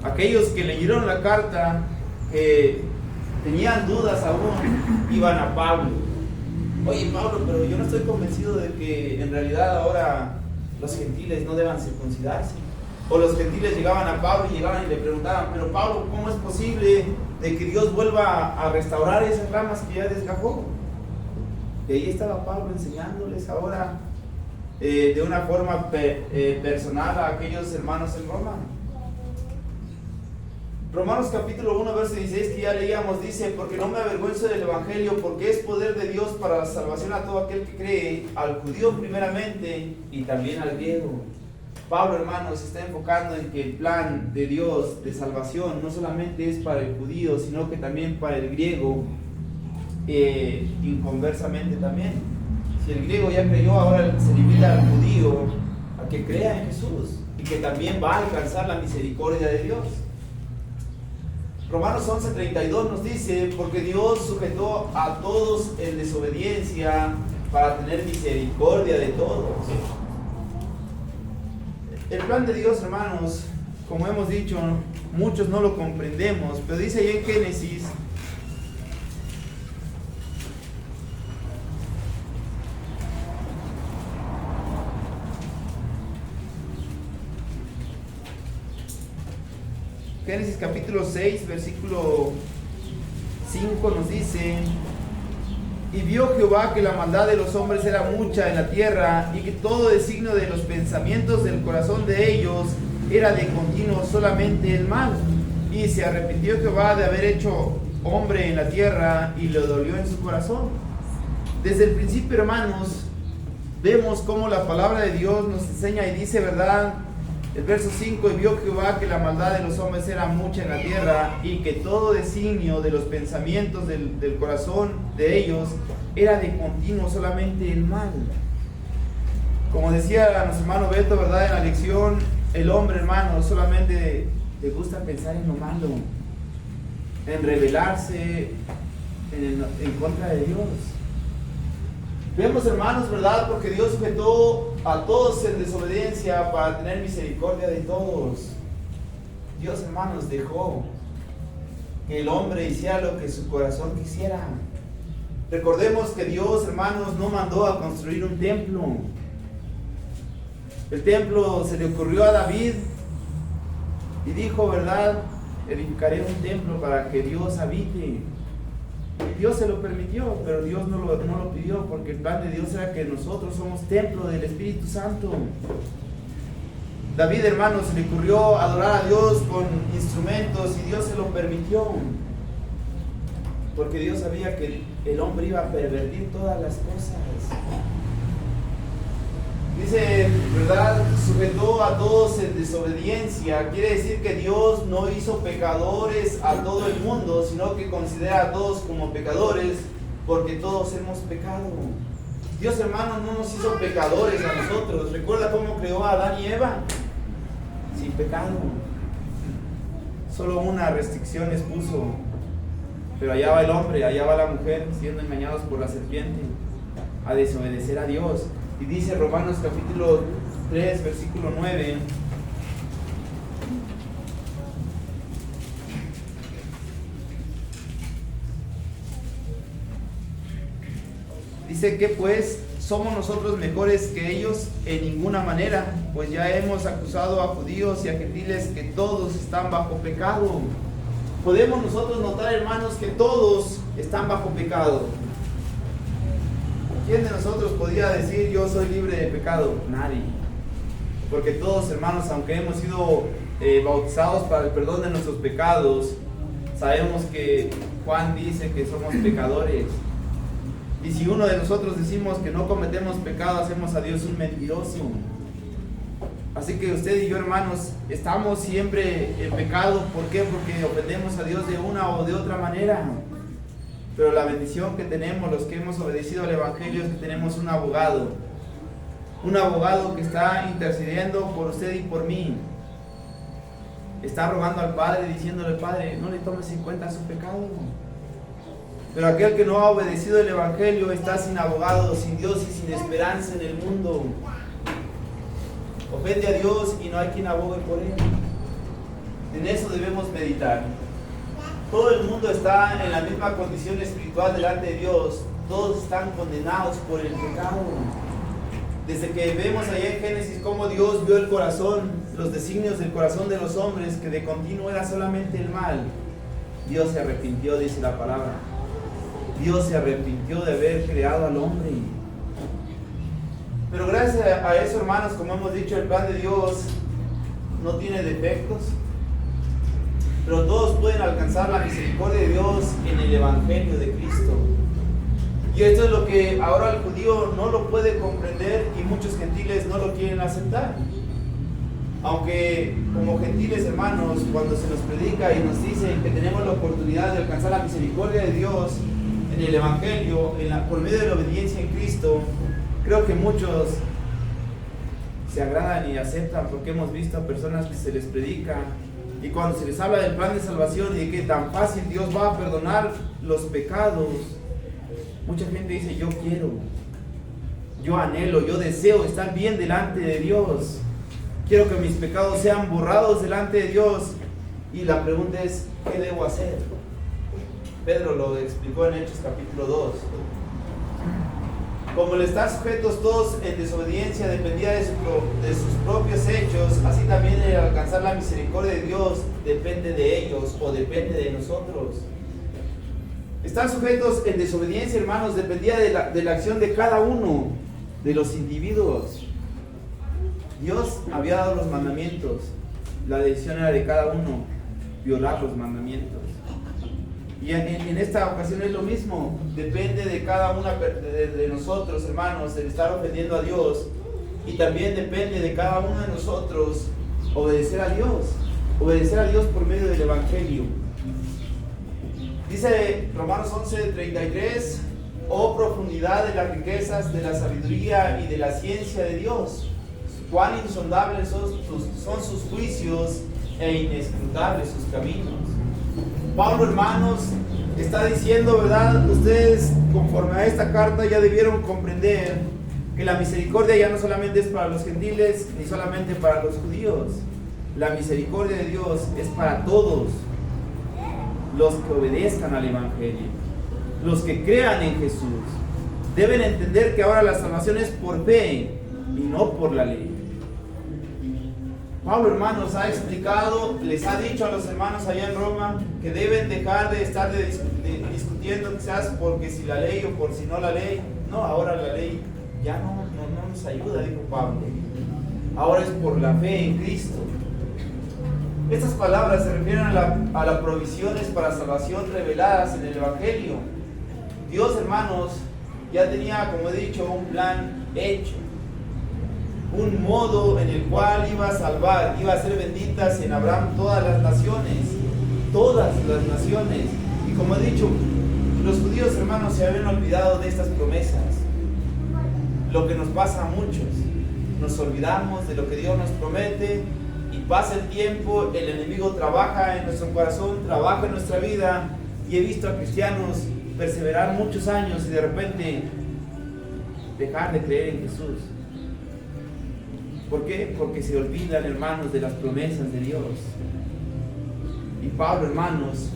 Aquellos que leyeron la carta, tenían dudas aún, iban a Pablo. Oye, Pablo, pero yo no estoy convencido de que en realidad ahora los gentiles no deban circuncidarse. O los gentiles llegaban a Pablo y le preguntaban, pero Pablo, ¿cómo es posible de que Dios vuelva a restaurar esas ramas que ya desgajó? Y ahí estaba Pablo enseñándoles ahora de una forma personal a aquellos hermanos en Roma. Romanos capítulo 1, verso 16, que ya leíamos, dice: porque no me avergüenzo del evangelio, porque es poder de Dios para la salvación a todo aquel que cree, al judío primeramente y también al griego. Pablo, hermanos, se está enfocando en que el plan de Dios de salvación no solamente es para el judío, sino que también para el griego, inconversamente también. Si el griego ya creyó, ahora se limita al judío a que crea en Jesús y que también va a alcanzar la misericordia de Dios. Romanos 11:32 nos dice: porque Dios sujetó a todos en desobediencia para tener misericordia de todos. El plan de Dios, hermanos, como hemos dicho, muchos no lo comprendemos, pero dice ahí en Génesis, Génesis capítulo 6, versículo 5 nos dice: y vio Jehová que la maldad de los hombres era mucha en la tierra, y que todo designio de los pensamientos del corazón de ellos era de continuo solamente el mal. Y se arrepintió Jehová de haber hecho hombre en la tierra, y le dolió en su corazón. Desde el principio, hermanos, vemos cómo la palabra de Dios nos enseña y dice, ¿verdad? El verso 5: y vio Jehová que la maldad de los hombres era mucha en la tierra, y que todo designio de los pensamientos del corazón de ellos era de continuo solamente el mal. Como decía nuestro hermano Beto, ¿verdad?, en la lección, el hombre, hermano, solamente le gusta pensar en lo malo, en rebelarse en contra de Dios. Vemos, hermanos, ¿verdad?, porque Dios sujetó a todos en desobediencia para tener misericordia de todos. Dios, hermanos, dejó que el hombre hiciera lo que su corazón quisiera. Recordemos que Dios, hermanos, no mandó a construir un templo. El templo se le ocurrió a David y dijo, ¿verdad?, edificaré un templo para que Dios habite. Dios se lo permitió, pero Dios no lo pidió, porque el plan de Dios era que nosotros somos templo del Espíritu Santo. David, hermanos, se le ocurrió adorar a Dios con instrumentos y Dios se lo permitió, porque Dios sabía que el hombre iba a pervertir todas las cosas. Dice, ¿verdad?, sujetó a todos en desobediencia. Quiere decir que Dios no hizo pecadores a todo el mundo, sino que considera a todos como pecadores, porque todos hemos pecado. Dios, hermano, no nos hizo pecadores a nosotros. ¿Recuerda cómo creó a Adán y Eva? Sin pecado. Solo una restricción les puso. Pero allá va el hombre, allá va la mujer, siendo engañados por la serpiente, a desobedecer a Dios. Y dice Romanos capítulo 3, versículo 9: dice que pues somos nosotros mejores que ellos en ninguna manera, pues ya hemos acusado a judíos y a gentiles que todos están bajo pecado. Podemos nosotros notar, hermanos, que todos están bajo pecado. ¿Quién de nosotros podría decir yo soy libre de pecado? Nadie. Porque todos, hermanos, aunque hemos sido bautizados para el perdón de nuestros pecados, sabemos que Juan dice que somos pecadores. Y si uno de nosotros decimos que no cometemos pecado, hacemos a Dios un mentiroso. Así que usted y yo, hermanos, estamos siempre en pecado. ¿Por qué? Porque ofendemos a Dios de una o de otra manera. Pero la bendición que tenemos, los que hemos obedecido al Evangelio, es que tenemos un abogado que está intercediendo por usted y por mí. Está rogando al Padre, diciéndole: Padre, no le tomes en cuenta su pecado. Pero aquel que no ha obedecido el Evangelio está sin abogado, sin Dios y sin esperanza en el mundo. Ofende a Dios y no hay quien abogue por él. En eso debemos meditar. Todo el mundo está en la misma condición espiritual delante de Dios. Todos están condenados por el pecado. Desde que vemos allá en Génesis cómo Dios vio el corazón, los designios del corazón de los hombres, que de continuo era solamente el mal, Dios se arrepintió, dice la palabra. Dios se arrepintió de haber creado al hombre. Pero gracias a eso, hermanos, como hemos dicho, el plan de Dios no tiene defectos. Pero todos pueden alcanzar la misericordia de Dios en el Evangelio de Cristo. Y esto es lo que ahora el judío no lo puede comprender y muchos gentiles no lo quieren aceptar. Aunque como gentiles, hermanos, cuando se nos predica y nos dicen que tenemos la oportunidad de alcanzar la misericordia de Dios en el Evangelio, por medio de la obediencia en Cristo, creo que muchos se agradan y aceptan, porque hemos visto a personas que se les predica y cuando se les habla del plan de salvación y de que tan fácil Dios va a perdonar los pecados, mucha gente dice: yo quiero, yo anhelo, yo deseo estar bien delante de Dios, quiero que mis pecados sean borrados delante de Dios. Y la pregunta es: ¿qué debo hacer? Pedro lo explicó en Hechos capítulo 2. Como le están sujetos todos en desobediencia, dependía de sus propios hechos, así también el alcanzar la misericordia de Dios depende de ellos o depende de nosotros. Estar sujetos en desobediencia, hermanos, dependía de la acción de cada uno de los individuos. Dios había dado los mandamientos, la decisión era de cada uno violar los mandamientos. Y en esta ocasión es lo mismo, depende de cada una de nosotros, hermanos, el estar ofendiendo a Dios, y también depende de cada uno de nosotros obedecer a Dios por medio del Evangelio. Dice Romanos 11:33: oh profundidad de las riquezas, de la sabiduría y de la ciencia de Dios, cuán insondables son sus juicios e inescrutables sus caminos. Pablo, hermanos, está diciendo, ¿verdad? Ustedes, conforme a esta carta, ya debieron comprender que la misericordia ya no solamente es para los gentiles, ni solamente para los judíos. La misericordia de Dios es para todos los que obedezcan al Evangelio, los que crean en Jesús. Deben entender que ahora la salvación es por fe y no por la ley. Pablo, hermanos, ha explicado, les ha dicho a los hermanos allá en Roma que deben dejar de estar discutiendo quizás porque si la ley o por si no la ley. No, ahora la ley ya no nos ayuda, dijo Pablo. Ahora es por la fe en Cristo. Estas palabras se refieren a las provisiones para salvación reveladas en el Evangelio. Dios, hermanos, ya tenía, como he dicho, un plan hecho. Un modo en el cual iba a salvar, iba a hacer benditas en Abraham todas las naciones. Y como he dicho, los judíos, hermanos, se habían olvidado de estas promesas. Lo que nos pasa a muchos, nos olvidamos de lo que Dios nos promete y pasa el tiempo, el enemigo trabaja en nuestro corazón, trabaja en nuestra vida, y he visto a cristianos perseverar muchos años y de repente dejar de creer en Jesús. ¿Por qué? Porque se olvidan, hermanos, de las promesas de Dios. Y Pablo, hermanos,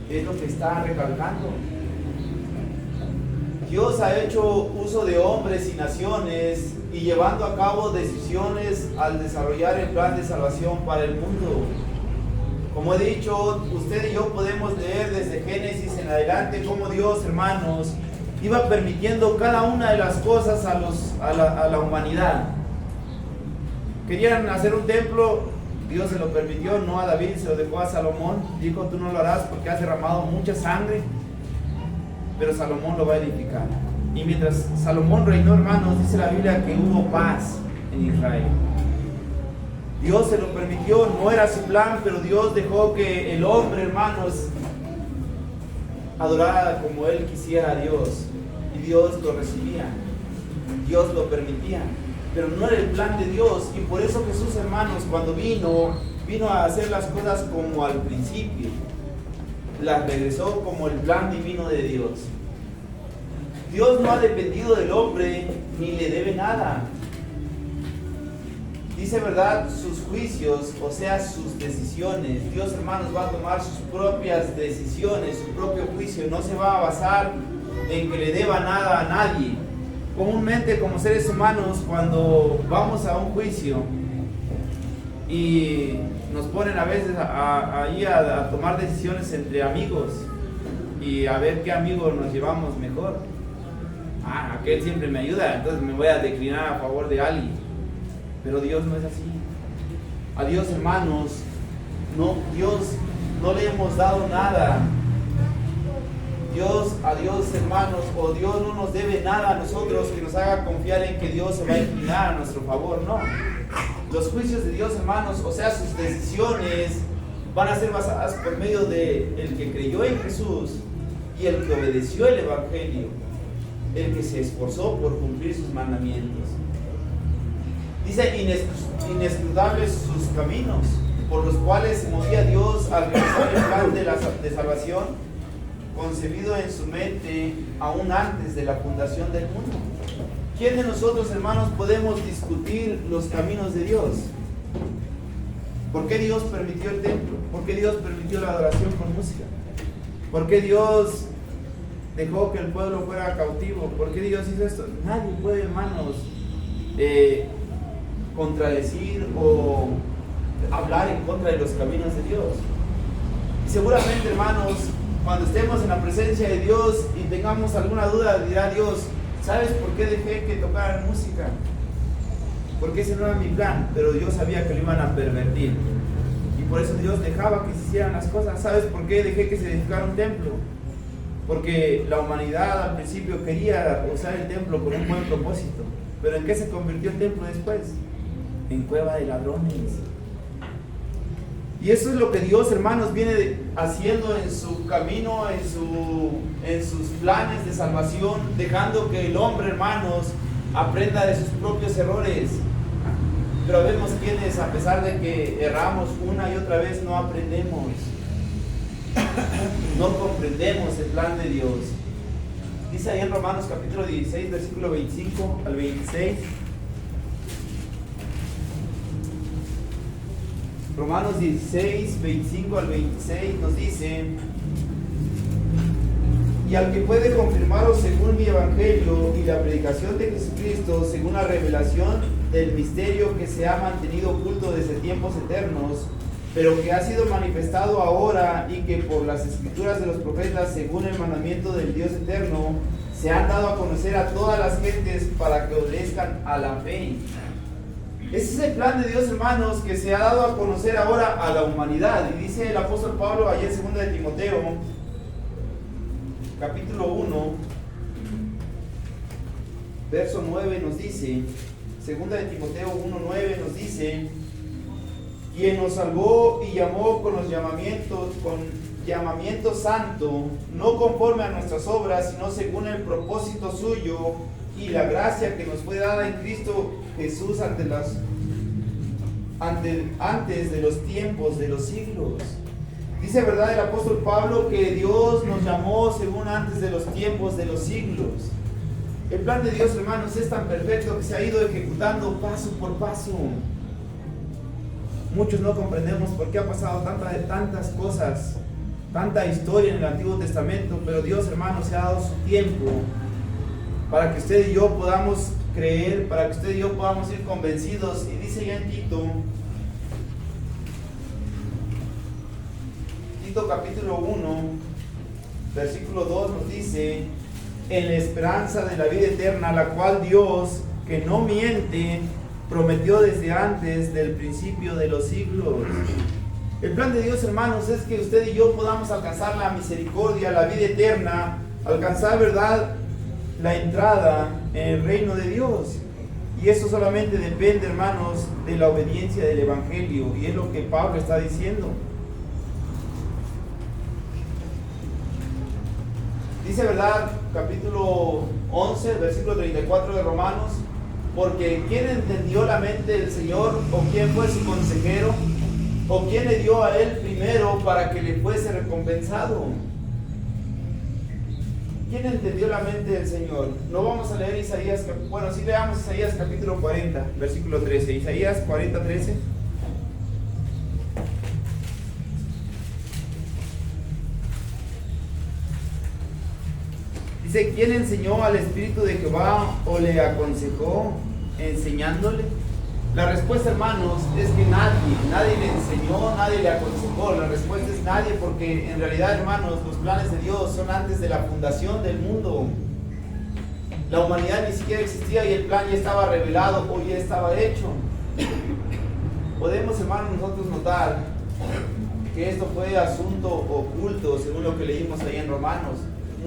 es lo que está recalcando. Dios ha hecho uso de hombres y naciones y llevando a cabo decisiones al desarrollar el plan de salvación para el mundo. Como he dicho, usted y yo podemos leer desde Génesis en adelante cómo Dios, hermanos, iba permitiendo cada una de las cosas a la humanidad. Querían hacer un templo, Dios se lo permitió, no a David, se lo dejó a Salomón. Dijo: tú no lo harás porque has derramado mucha sangre, pero Salomón lo va a edificar. Y mientras Salomón reinó, hermanos, dice la Biblia que hubo paz en Israel. Dios se lo permitió, no era su plan, pero Dios dejó que el hombre, hermanos, adorara como él quisiera a Dios. Y Dios lo recibía, Dios lo permitía, pero no era el plan de Dios. Y por eso Jesús, hermanos, cuando vino a hacer las cosas como al principio, las regresó como el plan divino de Dios. Dios no ha dependido del hombre ni le debe nada. Dice, ¿verdad?, sus juicios, o sea, sus decisiones. Dios, hermanos, va a tomar sus propias decisiones, su propio juicio. No se va a basar en que le deba nada a nadie. Comúnmente, como seres humanos, cuando vamos a un juicio y nos ponen a veces ahí a tomar decisiones entre amigos y a ver qué amigos nos llevamos mejor. Aquel siempre me ayuda, entonces me voy a declinar a favor de alguien. Pero Dios no es así. A Dios, hermanos, Dios no le hemos dado nada. A Dios, hermanos, o Dios no nos debe nada a nosotros que nos haga confiar en que Dios se va a inclinar a nuestro favor. No. Los juicios de Dios, hermanos, o sea, sus decisiones van a ser basadas por medio de el que creyó en Jesús y el que obedeció el Evangelio, el que se esforzó por cumplir sus mandamientos. Dice, inescrutables sus caminos, por los cuales se movía Dios al realizar el plan de salvación, concebido en su mente aún antes de la fundación del mundo. ¿Quién de nosotros, hermanos, podemos discutir los caminos de Dios? ¿Por qué Dios permitió el templo? ¿Por qué Dios permitió la adoración con música? ¿Por qué Dios dejó que el pueblo fuera cautivo? ¿Por qué Dios hizo esto? Nadie puede, hermanos, contradecir o hablar en contra de los caminos de Dios. Y seguramente, hermanos, cuando estemos en la presencia de Dios y tengamos alguna duda, dirá Dios, ¿sabes por qué dejé que tocaran música? Porque ese no era mi plan, pero Dios sabía que lo iban a pervertir. Y por eso Dios dejaba que se hicieran las cosas. ¿Sabes por qué dejé que se edificara un templo? Porque la humanidad al principio quería usar el templo con un buen propósito. ¿Pero en qué se convirtió el templo después? En cueva de ladrones. Y eso es lo que Dios, hermanos, viene haciendo en su camino, en sus planes de salvación, dejando que el hombre, hermanos, aprenda de sus propios errores. Pero vemos quienes, a pesar de que erramos una y otra vez, no aprendemos, no comprendemos el plan de Dios. Dice ahí en Romanos capítulo 16, versículo 25 al 26. Romanos 16, 25 al 26 nos dice: y al que puede confirmaros según mi evangelio y la predicación de Jesucristo, según la revelación del misterio que se ha mantenido oculto desde tiempos eternos, pero que ha sido manifestado ahora y que por las escrituras de los profetas, según el mandamiento del Dios eterno, se han dado a conocer a todas las gentes para que obedezcan a la fe. Ese es el plan de Dios, hermanos, que se ha dado a conocer ahora a la humanidad. Y dice el apóstol Pablo allá en 2 de Timoteo, capítulo 1, verso 9 nos dice, 2 de Timoteo 1:9 nos dice: quien nos salvó y llamó con llamamiento santo, no conforme a nuestras obras, sino según el propósito suyo y la gracia que nos fue dada en Cristo Jesús antes de los tiempos de los siglos. Dice, ¿verdad?, el apóstol Pablo que Dios nos llamó según antes de los tiempos de los siglos. El plan de Dios, hermanos, es tan perfecto que se ha ido ejecutando paso por paso. Muchos no comprendemos por qué ha pasado tantas cosas, tanta historia en el Antiguo Testamento, pero Dios, hermanos, se ha dado su tiempo para que usted y yo podamos creer, para que usted y yo podamos ir convencidos. Y dice ya en Tito capítulo 1, versículo 2 nos dice: en la esperanza de la vida eterna, la cual Dios, que no miente, prometió desde antes del principio de los siglos. El plan de Dios, hermanos, es que usted y yo podamos alcanzar la misericordia, la vida eterna, alcanzar, ¿verdad?, la entrada en el reino de Dios. Y eso solamente depende, hermanos, de la obediencia del Evangelio. Y es lo que Pablo está diciendo. Dice, ¿verdad? Capítulo 11, versículo 34 de Romanos. Porque ¿quién entendió la mente del Señor? ¿O quién fue su consejero? ¿O quién le dio a él primero para que le fuese recompensado? ¿Quién entendió la mente del Señor? No vamos a leer Isaías, bueno, sí leamos Isaías capítulo 40, versículo 13. Isaías 40, 13. Dice, ¿quién enseñó al Espíritu de Jehová o le aconsejó enseñándole? La respuesta, hermanos, es que nadie le enseñó, nadie le aconsejó. La respuesta es nadie, porque en realidad, hermanos, los planes de Dios son antes de la fundación del mundo. La humanidad ni siquiera existía y el plan ya estaba revelado o ya estaba hecho. Podemos, hermanos, nosotros notar que esto fue asunto oculto, según lo que leímos ahí en Romanos.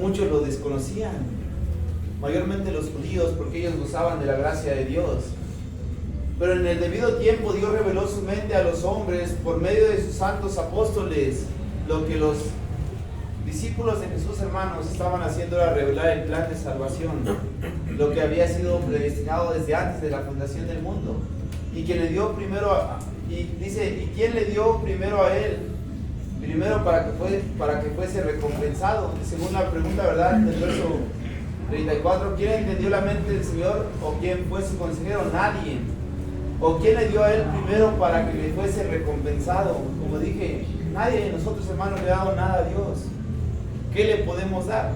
Muchos lo desconocían, mayormente los judíos, porque ellos gozaban de la gracia de Dios. Pero en el debido tiempo Dios reveló su mente a los hombres por medio de sus santos apóstoles. Lo que los discípulos de Jesús, hermanos, estaban haciendo era revelar el plan de salvación, lo que había sido predestinado desde antes de la fundación del mundo. Y quien le dio primero, y dice, ¿y quién le dio primero a él? Primero para que fuese recompensado. Según la pregunta, ¿verdad?, del verso 34, ¿quién entendió la mente del Señor? ¿O quién fue su consejero? Nadie. ¿O quién le dio a él primero para que le fuese recompensado? Como dije, nadie de nosotros, hermanos, le ha dado nada a Dios. ¿Qué le podemos dar?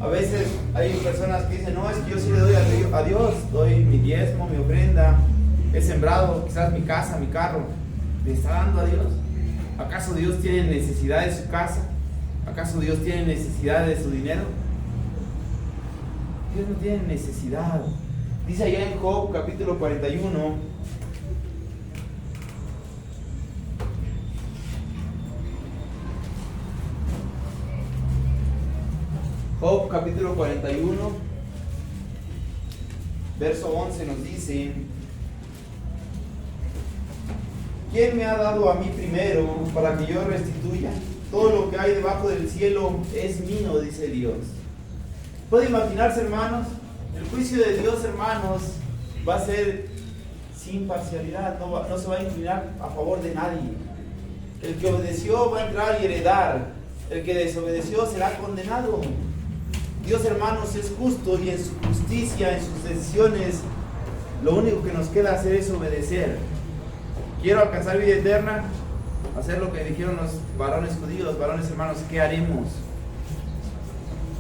A veces hay personas que dicen, no, es que yo sí le doy a Dios, doy mi diezmo, mi ofrenda, he sembrado quizás mi casa, mi carro. ¿Le está dando a Dios? ¿Acaso Dios tiene necesidad de su casa? ¿Acaso Dios tiene necesidad de su dinero? Dios no tiene necesidad. Dice allá en Job capítulo 41, Job capítulo 41, verso 11 nos dice, ¿quién me ha dado a mí primero para que yo restituya? Todo lo que hay debajo del cielo es mío, dice Dios. ¿Puede imaginarse, hermanos? El juicio de Dios, hermanos, va a ser sin parcialidad, no se va a inclinar a favor de nadie. El que obedeció va a entrar y heredar, el que desobedeció será condenado. Dios, hermanos, es justo y en su justicia, en sus decisiones, lo único que nos queda hacer es obedecer. Quiero alcanzar vida eterna, hacer lo que dijeron los varones judíos, varones hermanos, ¿qué haremos?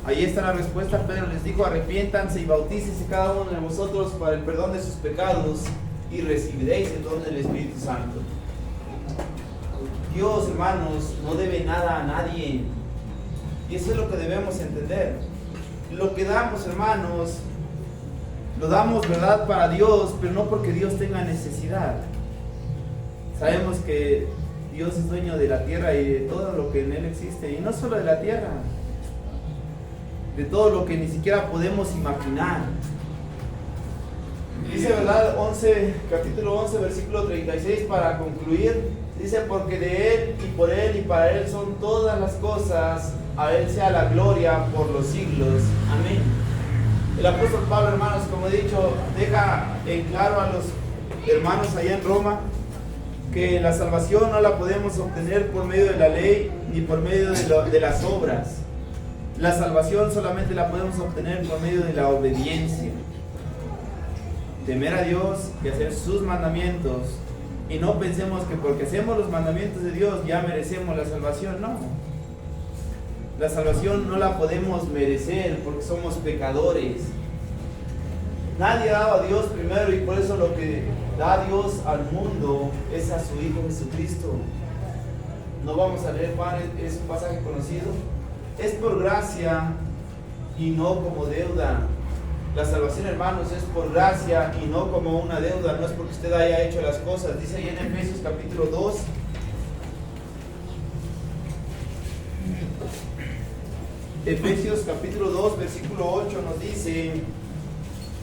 Ahí está la respuesta. Pedro les dijo, arrepiéntanse y bautícese cada uno de vosotros para el perdón de sus pecados y recibiréis el don del Espíritu Santo. Dios, hermanos, no debe nada a nadie. Y eso es lo que debemos entender. Lo que damos, hermanos, lo damos, ¿verdad?, para Dios, pero no porque Dios tenga necesidad. Sabemos que Dios es dueño de la tierra y de todo lo que en Él existe. Y no solo de la tierra, de todo lo que ni siquiera podemos imaginar. Dice, ¿verdad?, capítulo 11, versículo 36, para concluir, dice, porque de Él y por Él y para Él son todas las cosas, a Él sea la gloria por los siglos. Amén. El apóstol Pablo, hermanos, como he dicho, deja en claro a los hermanos allá en Roma que la salvación no la podemos obtener por medio de la ley ni por medio de las obras. La salvación solamente la podemos obtener por medio de la obediencia. Temer a Dios y hacer sus mandamientos. Y no pensemos que porque hacemos los mandamientos de Dios ya merecemos la salvación. No. La salvación no la podemos merecer porque somos pecadores. Nadie ha dado a Dios primero y por eso lo que da Dios al mundo es a su Hijo Jesucristo. No vamos a leer Juan, es un pasaje conocido. Es por gracia y no como deuda. La salvación, hermanos, es por gracia y no como una deuda. No es porque usted haya hecho las cosas. Dice ahí en Efesios capítulo 2. Efesios capítulo 2, versículo 8 nos dice: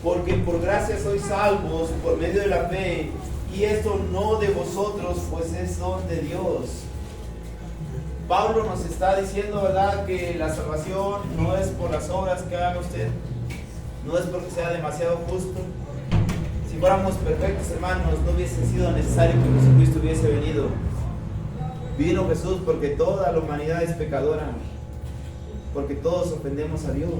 porque por gracia sois salvos por medio de la fe, y esto no de vosotros, pues es don de Dios. Pablo nos está diciendo, ¿verdad?, que la salvación no es por las obras que haga usted, no es porque sea demasiado justo. Si fuéramos perfectos, hermanos, no hubiese sido necesario que Jesucristo hubiese venido. Vino Jesús porque toda la humanidad es pecadora, porque todos ofendemos a Dios.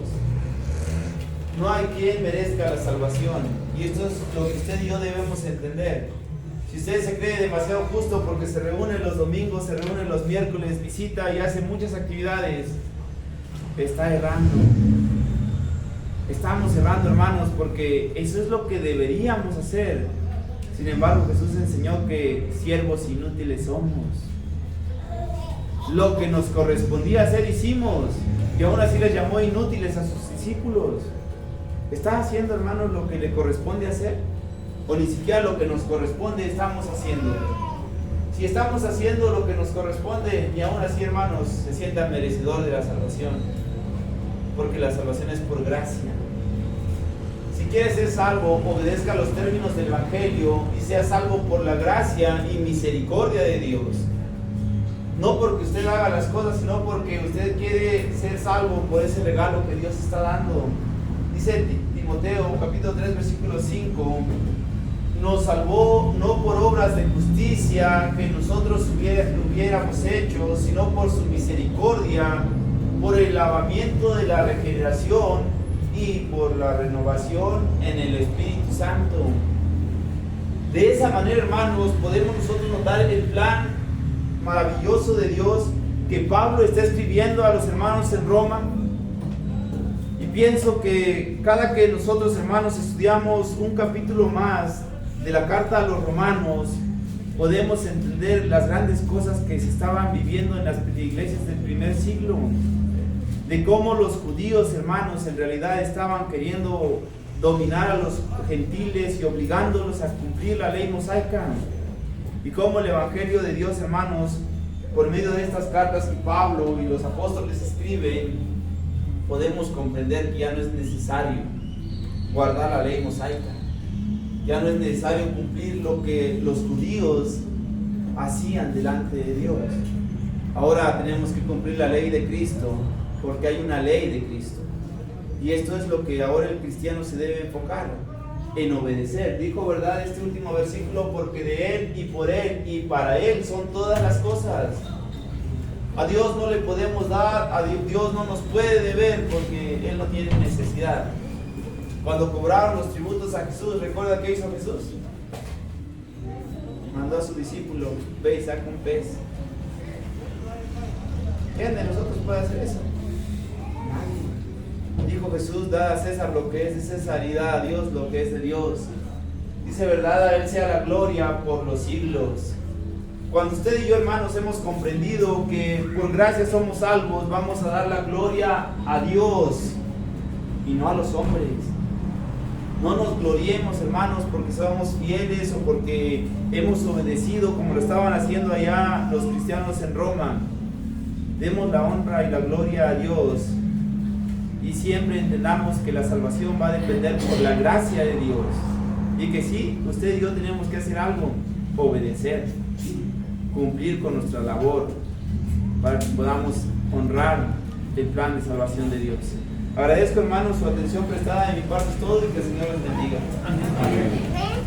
No hay quien merezca la salvación, y esto es lo que usted y yo debemos entender. Si usted se cree demasiado justo porque se reúne los domingos, se reúne los miércoles, visita y hace muchas actividades, está errando. Estamos errando, hermanos, porque eso es lo que deberíamos hacer. Sin embargo, Jesús enseñó que siervos inútiles somos. Lo que nos correspondía hacer hicimos, y aún así les llamó inútiles a sus discípulos. ¿Está haciendo, hermanos, lo que le corresponde hacer? ¿O ni siquiera lo que nos corresponde estamos haciendo? Si estamos haciendo lo que nos corresponde, y aún así, hermanos, se sienta merecedor de la salvación, porque la salvación es por gracia. Si quiere ser salvo, obedezca los términos del Evangelio y sea salvo por la gracia y misericordia de Dios. No porque usted haga las cosas, sino porque usted quiere ser salvo por ese regalo que Dios está dando. Dice Timoteo, capítulo 3, versículo 5, nos salvó no por obras de justicia que nosotros hubiéramos hecho, sino por su misericordia, por el lavamiento de la regeneración y por la renovación en el Espíritu Santo. De esa manera, hermanos, podemos nosotros notar el plan maravilloso de Dios que Pablo está escribiendo a los hermanos en Roma. Y pienso que cada que nosotros, hermanos, estudiamos un capítulo más de la carta a los romanos, podemos entender las grandes cosas que se estaban viviendo en las iglesias del primer siglo, de cómo los judíos, hermanos, en realidad estaban queriendo dominar a los gentiles y obligándolos a cumplir la ley mosaica, y cómo el Evangelio de Dios, hermanos, por medio de estas cartas que Pablo y los apóstoles escriben, podemos comprender que ya no es necesario guardar la ley mosaica. Ya no es necesario cumplir lo que los judíos hacían delante de Dios. Ahora tenemos que cumplir la ley de Cristo, porque hay una ley de Cristo. Y esto es lo que ahora el cristiano se debe enfocar, en obedecer. Dijo, ¿verdad?, este último versículo: porque de Él y por Él y para Él son todas las cosas. A Dios no le podemos dar, a Dios no nos puede deber, porque Él no tiene necesidad. Cuando cobraron los tributos a Jesús, ¿recuerda qué hizo Jesús? Mandó a su discípulo: ve y saca un pez. ¿Quién de nosotros puede hacer eso? Nadie. Dijo Jesús: da a César lo que es de César y da a Dios lo que es de Dios. Dice, ¿verdad?, a Él sea la gloria por los siglos. Cuando usted y yo, hermanos, hemos comprendido que por gracia somos salvos, vamos a dar la gloria a Dios y no a los hombres. No nos gloriemos, hermanos, porque somos fieles o porque hemos obedecido como lo estaban haciendo allá los cristianos en Roma. Demos la honra y la gloria a Dios, y siempre entendamos que la salvación va a depender por la gracia de Dios, y que sí, usted y yo tenemos que hacer algo: obedecer, cumplir con nuestra labor, para que podamos honrar el plan de salvación de Dios. Agradezco, hermanos, su atención prestada. De mi parte es todo, y que el Señor les bendiga. Amén.